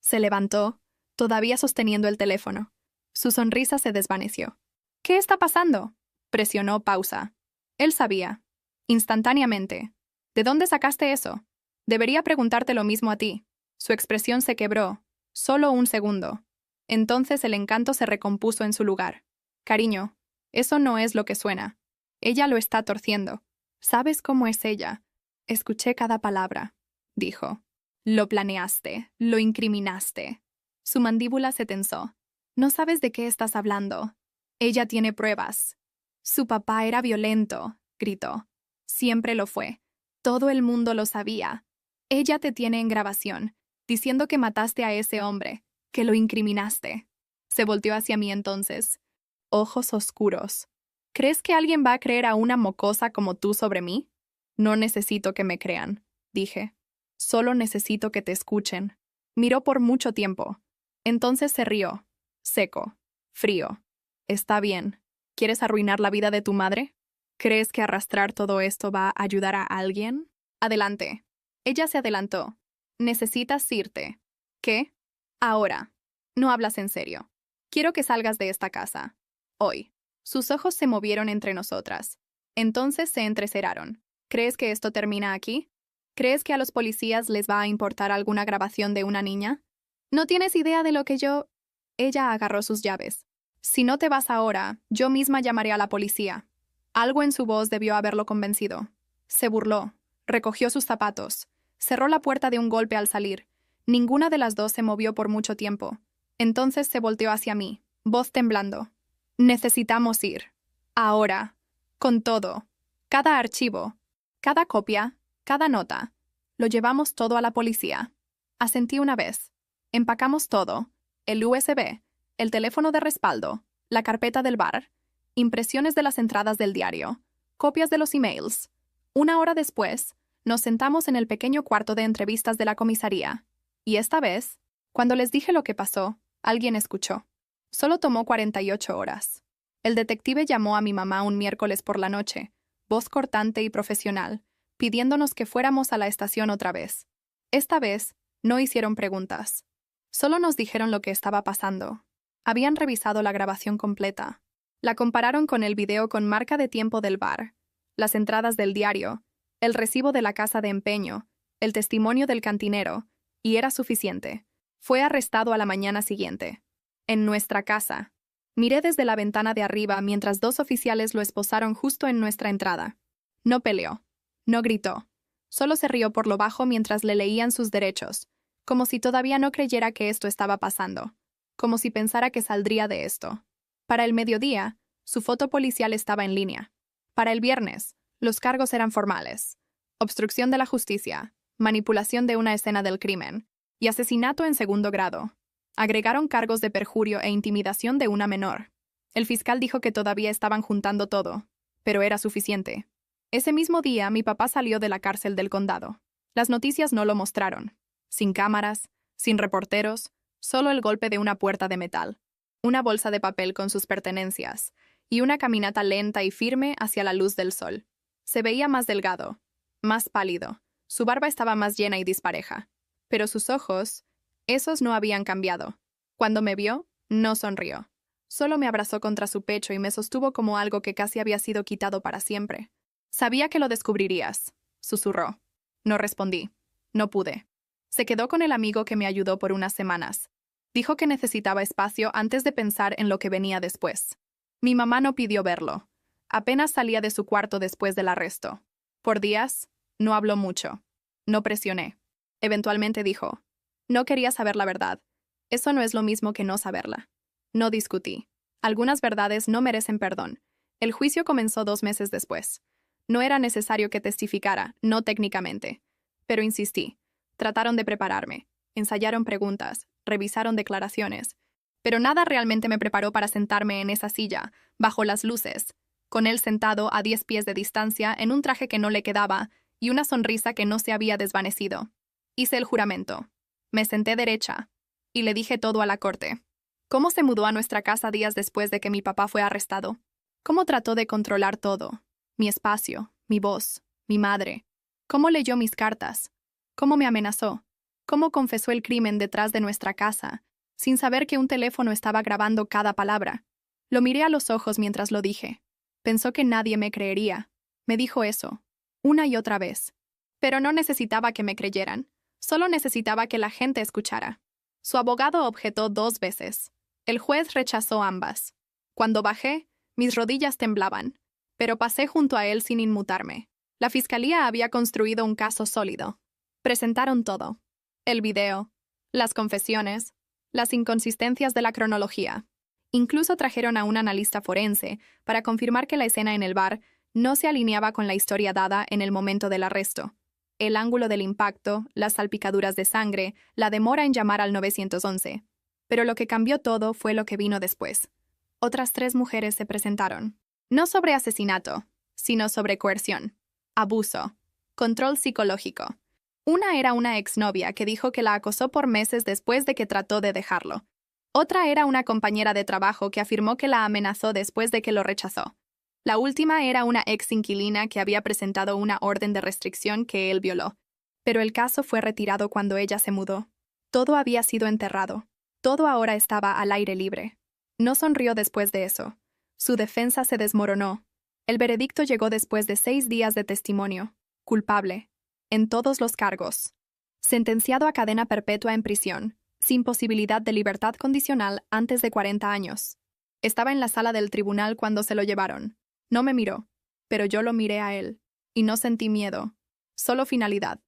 Se levantó, todavía sosteniendo el teléfono. Su sonrisa se desvaneció. ¿Qué está pasando? Presionó pausa. Él sabía. Instantáneamente. ¿De dónde sacaste eso? Debería preguntarte lo mismo a ti. Su expresión se quebró. Solo un segundo. Entonces el encanto se recompuso en su lugar. Cariño, eso no es lo que suena. Ella lo está torciendo. ¿Sabes cómo es ella? Escuché cada palabra, dijo. Lo planeaste, lo incriminaste. Su mandíbula se tensó. No sabes de qué estás hablando. Ella tiene pruebas. Su papá era violento, gritó. Siempre lo fue. Todo el mundo lo sabía. Ella te tiene en grabación, diciendo que mataste a ese hombre, que lo incriminaste. Se volteó hacia mí entonces. Ojos oscuros. ¿Crees que alguien va a creer a una mocosa como tú sobre mí? No necesito que me crean, dije. Solo necesito que te escuchen. Miró por mucho tiempo. Entonces se rió. Seco. Frío. Está bien. ¿Quieres arruinar la vida de tu madre? ¿Crees que arrastrar todo esto va a ayudar a alguien? Adelante. Ella se adelantó. Necesitas irte. ¿Qué? Ahora. No hablas en serio. Quiero que salgas de esta casa. Hoy. Sus ojos se movieron entre nosotras. Entonces se entrecerraron. ¿Crees que esto termina aquí? ¿Crees que a los policías les va a importar alguna grabación de una niña? ¿No tienes idea de lo que yo...? Ella agarró sus llaves. Si no te vas ahora, yo misma llamaré a la policía. Algo en su voz debió haberlo convencido. Se burló. Recogió sus zapatos. Cerró la puerta de un golpe al salir. Ninguna de las dos se movió por mucho tiempo. Entonces se volteó hacia mí, voz temblando. Necesitamos ir. Ahora. Con todo. Cada archivo. Cada copia. Cada nota. Lo llevamos todo a la policía. Asentí una vez. Empacamos todo. El USB. El teléfono de respaldo. La carpeta del bar. Impresiones de las entradas del diario. Copias de los emails. Una hora después, nos sentamos en el pequeño cuarto de entrevistas de la comisaría. Y esta vez, cuando les dije lo que pasó, alguien escuchó. Solo tomó 48 horas. El detective llamó a mi mamá un miércoles por la noche, voz cortante y profesional, pidiéndonos que fuéramos a la estación otra vez. Esta vez, no hicieron preguntas. Solo nos dijeron lo que estaba pasando. Habían revisado la grabación completa. La compararon con el video con marca de tiempo del bar, las entradas del diario, el recibo de la casa de empeño, el testimonio del cantinero, y era suficiente. Fue arrestado a la mañana siguiente. En nuestra casa. Miré desde la ventana de arriba mientras dos oficiales lo esposaron justo en nuestra entrada. No peleó. No gritó. Solo se rió por lo bajo mientras le leían sus derechos, como si todavía no creyera que esto estaba pasando, como si pensara que saldría de esto. Para el mediodía, su foto policial estaba en línea. Para el viernes, los cargos eran formales. Obstrucción de la justicia, manipulación de una escena del crimen y asesinato en segundo grado. Agregaron cargos de perjurio e intimidación de una menor. El fiscal dijo que todavía estaban juntando todo, pero era suficiente. Ese mismo día, mi papá salió de la cárcel del condado. Las noticias no lo mostraron. Sin cámaras, sin reporteros, solo el golpe de una puerta de metal, una bolsa de papel con sus pertenencias, y una caminata lenta y firme hacia la luz del sol. Se veía más delgado, más pálido. Su barba estaba más llena y dispareja. Pero sus ojos, esos no habían cambiado. Cuando me vio, no sonrió. Solo me abrazó contra su pecho y me sostuvo como algo que casi había sido quitado para siempre. Sabía que lo descubrirías, susurró. No respondí. No pude. Se quedó con el amigo que me ayudó por unas semanas. Dijo que necesitaba espacio antes de pensar en lo que venía después. Mi mamá no pidió verlo. Apenas salía de su cuarto después del arresto. Por días, no habló mucho. No presioné. Eventualmente dijo, no quería saber la verdad. Eso no es lo mismo que no saberla. No discutí. Algunas verdades no merecen perdón. El juicio comenzó 2 meses después. No era necesario que testificara, no técnicamente. Pero insistí. Trataron de prepararme. Ensayaron preguntas. Revisaron declaraciones. Pero nada realmente me preparó para sentarme en esa silla, bajo las luces, con él sentado a 10 pies de distancia en un traje que no le quedaba y una sonrisa que no se había desvanecido. Hice el juramento. Me senté derecha y le dije todo a la corte. ¿Cómo se mudó a nuestra casa días después de que mi papá fue arrestado? ¿Cómo trató de controlar todo? Mi espacio, mi voz, mi madre. ¿Cómo leyó mis cartas? ¿Cómo me amenazó? ¿Cómo confesó el crimen detrás de nuestra casa, sin saber que un teléfono estaba grabando cada palabra? Lo miré a los ojos mientras lo dije. Pensó que nadie me creería. Me dijo eso, una y otra vez. Pero no necesitaba que me creyeran. Solo necesitaba que la gente escuchara. Su abogado objetó 2 veces. El juez rechazó ambas. Cuando bajé, mis rodillas temblaban, pero pasé junto a él sin inmutarme. La fiscalía había construido un caso sólido. Presentaron todo: el video, las confesiones, las inconsistencias de la cronología. Incluso trajeron a un analista forense para confirmar que la escena en el bar no se alineaba con la historia dada en el momento del arresto. El ángulo del impacto, las salpicaduras de sangre, la demora en llamar al 911. Pero lo que cambió todo fue lo que vino después. Otras 3 mujeres se presentaron. No sobre asesinato, sino sobre coerción, abuso, control psicológico. Una era una exnovia que dijo que la acosó por meses después de que trató de dejarlo. Otra era una compañera de trabajo que afirmó que la amenazó después de que lo rechazó. La última era una ex inquilina que había presentado una orden de restricción que él violó. Pero el caso fue retirado cuando ella se mudó. Todo había sido enterrado. Todo ahora estaba al aire libre. No sonrió después de eso. Su defensa se desmoronó. El veredicto llegó después de 6 días de testimonio. Culpable. En todos los cargos. Sentenciado a cadena perpetua en prisión, sin posibilidad de libertad condicional antes de 40 años. Estaba en la sala del tribunal cuando se lo llevaron. No me miró, pero yo lo miré a él, y no sentí miedo, solo finalidad.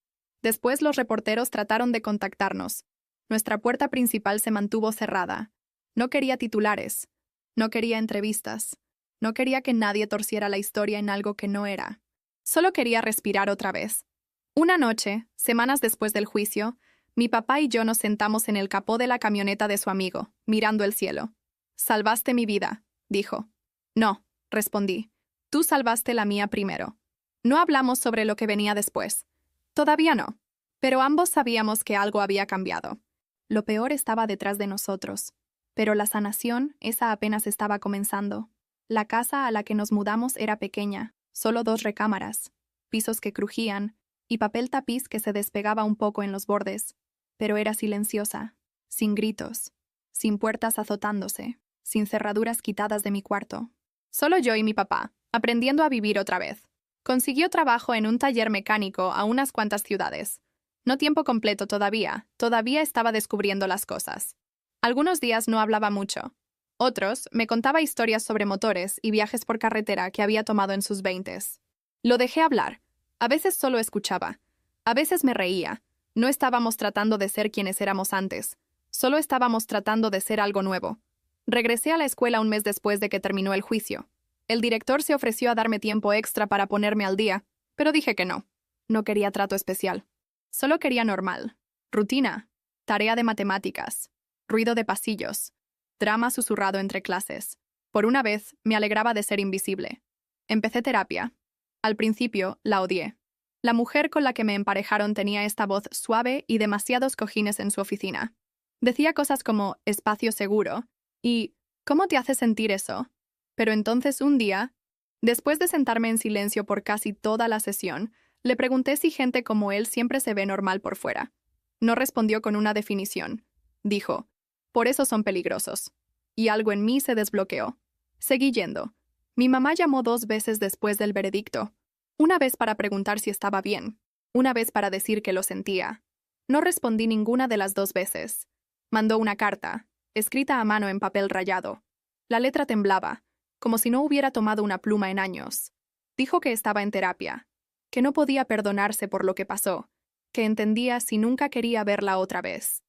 Después los reporteros trataron de contactarnos. Nuestra puerta principal se mantuvo cerrada. No quería titulares, no quería entrevistas, no quería que nadie torciera la historia en algo que no era. Solo quería respirar otra vez. Una noche, semanas después del juicio, mi papá y yo nos sentamos en el capó de la camioneta de su amigo, mirando el cielo. «Salvaste mi vida», dijo. «No», respondí. «Tú salvaste la mía primero». No hablamos sobre lo que venía después. Todavía no. Pero ambos sabíamos que algo había cambiado. Lo peor estaba detrás de nosotros. Pero la sanación, esa apenas estaba comenzando. La casa a la que nos mudamos era pequeña, solo 2 recámaras, pisos que crujían y papel tapiz que se despegaba un poco en los bordes. Pero era silenciosa, sin gritos, sin puertas azotándose, sin cerraduras quitadas de mi cuarto. Solo yo y mi papá, aprendiendo a vivir otra vez. Consiguió trabajo en un taller mecánico a unas cuantas ciudades. No tiempo completo todavía estaba descubriendo las cosas. Algunos días no hablaba mucho. Otros me contaba historias sobre motores y viajes por carretera que había tomado en sus 20s. Lo dejé hablar. A veces solo escuchaba. A veces me reía. No estábamos tratando de ser quienes éramos antes. Solo estábamos tratando de ser algo nuevo. Regresé a la escuela un mes después de que terminó el juicio. El director se ofreció a darme tiempo extra para ponerme al día, pero dije que no. No quería trato especial. Solo quería normal. Rutina. Tarea de matemáticas. Ruido de pasillos. Drama susurrado entre clases. Por una vez, me alegraba de ser invisible. Empecé terapia. Al principio, la odié. La mujer con la que me emparejaron tenía esta voz suave y demasiados cojines en su oficina. Decía cosas como espacio seguro y ¿cómo te hace sentir eso? Pero entonces un día, después de sentarme en silencio por casi toda la sesión, le pregunté si gente como él siempre se ve normal por fuera. No respondió con una definición. Dijo, por eso son peligrosos. Y algo en mí se desbloqueó. Seguí yendo. Mi mamá llamó 2 veces después del veredicto. Una vez para preguntar si estaba bien. Una vez para decir que lo sentía. No respondí ninguna de las 2 veces. Mandó una carta, escrita a mano en papel rayado. La letra temblaba, como si no hubiera tomado una pluma en años. Dijo que estaba en terapia, que no podía perdonarse por lo que pasó, que entendía si nunca quería verla otra vez.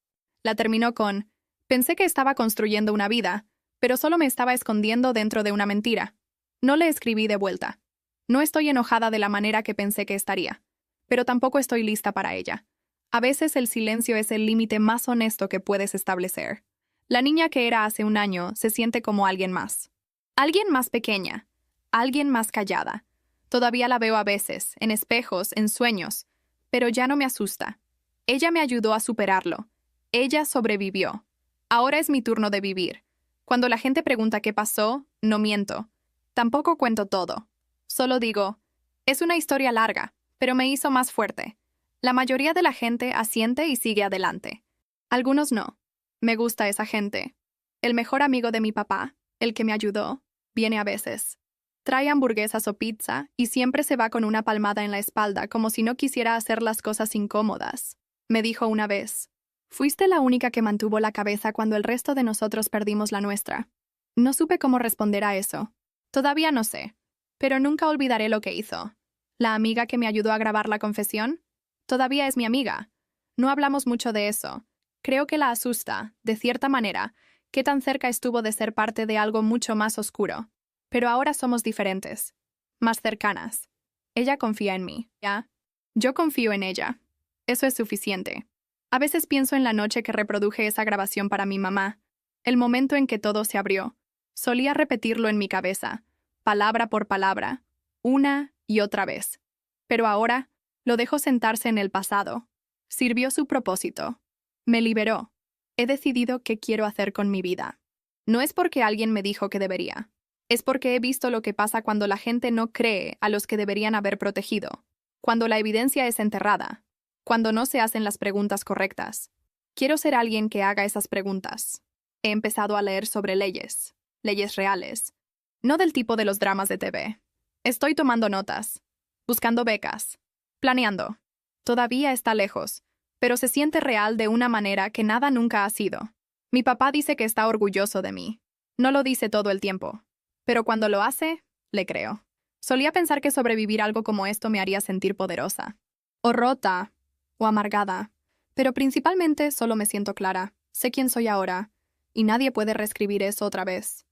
La terminó con, pensé que estaba construyendo una vida, pero solo me estaba escondiendo dentro de una mentira. No le escribí de vuelta. No estoy enojada de la manera que pensé que estaría, pero tampoco estoy lista para ella. A veces el silencio es el límite más honesto que puedes establecer. La niña que era hace un año se siente como alguien más. Alguien más pequeña. Alguien más callada. Todavía la veo a veces, en espejos, en sueños, pero ya no me asusta. Ella me ayudó a superarlo. Ella sobrevivió. Ahora es mi turno de vivir. Cuando la gente pregunta qué pasó, no miento. Tampoco cuento todo. Solo digo, es una historia larga, pero me hizo más fuerte. La mayoría de la gente asiente y sigue adelante. Algunos no. Me gusta esa gente. El mejor amigo de mi papá, el que me ayudó, viene a veces. Trae hamburguesas o pizza y siempre se va con una palmada en la espalda como si no quisiera hacer las cosas incómodas. Me dijo una vez, fuiste la única que mantuvo la cabeza cuando el resto de nosotros perdimos la nuestra. No supe cómo responder a eso. Todavía no sé. Pero nunca olvidaré lo que hizo. La amiga que me ayudó a grabar la confesión, todavía es mi amiga. No hablamos mucho de eso. Creo que la asusta, de cierta manera, qué tan cerca estuvo de ser parte de algo mucho más oscuro. Pero ahora somos diferentes. Más cercanas. Ella confía en mí, ¿ya? Yo confío en ella. Eso es suficiente. A veces pienso en la noche que reproduje esa grabación para mi mamá. El momento en que todo se abrió. Solía repetirlo en mi cabeza, palabra por palabra, una y otra vez. Pero ahora, lo dejo sentarse en el pasado. Sirvió su propósito. Me liberó. He decidido qué quiero hacer con mi vida. No es porque alguien me dijo que debería. Es porque he visto lo que pasa cuando la gente no cree a los que deberían haber protegido. Cuando la evidencia es enterrada. Cuando no se hacen las preguntas correctas. Quiero ser alguien que haga esas preguntas. He empezado a leer sobre leyes. Leyes reales. No del tipo de los dramas de TV. Estoy tomando notas. Buscando becas. Planeando. Todavía está lejos, pero se siente real de una manera que nada nunca ha sido. Mi papá dice que está orgulloso de mí. No lo dice todo el tiempo. Pero cuando lo hace, le creo. Solía pensar que sobrevivir algo como esto me haría sentir poderosa. O rota. O amargada. Pero principalmente solo me siento clara. Sé quién soy ahora. Y nadie puede reescribir eso otra vez.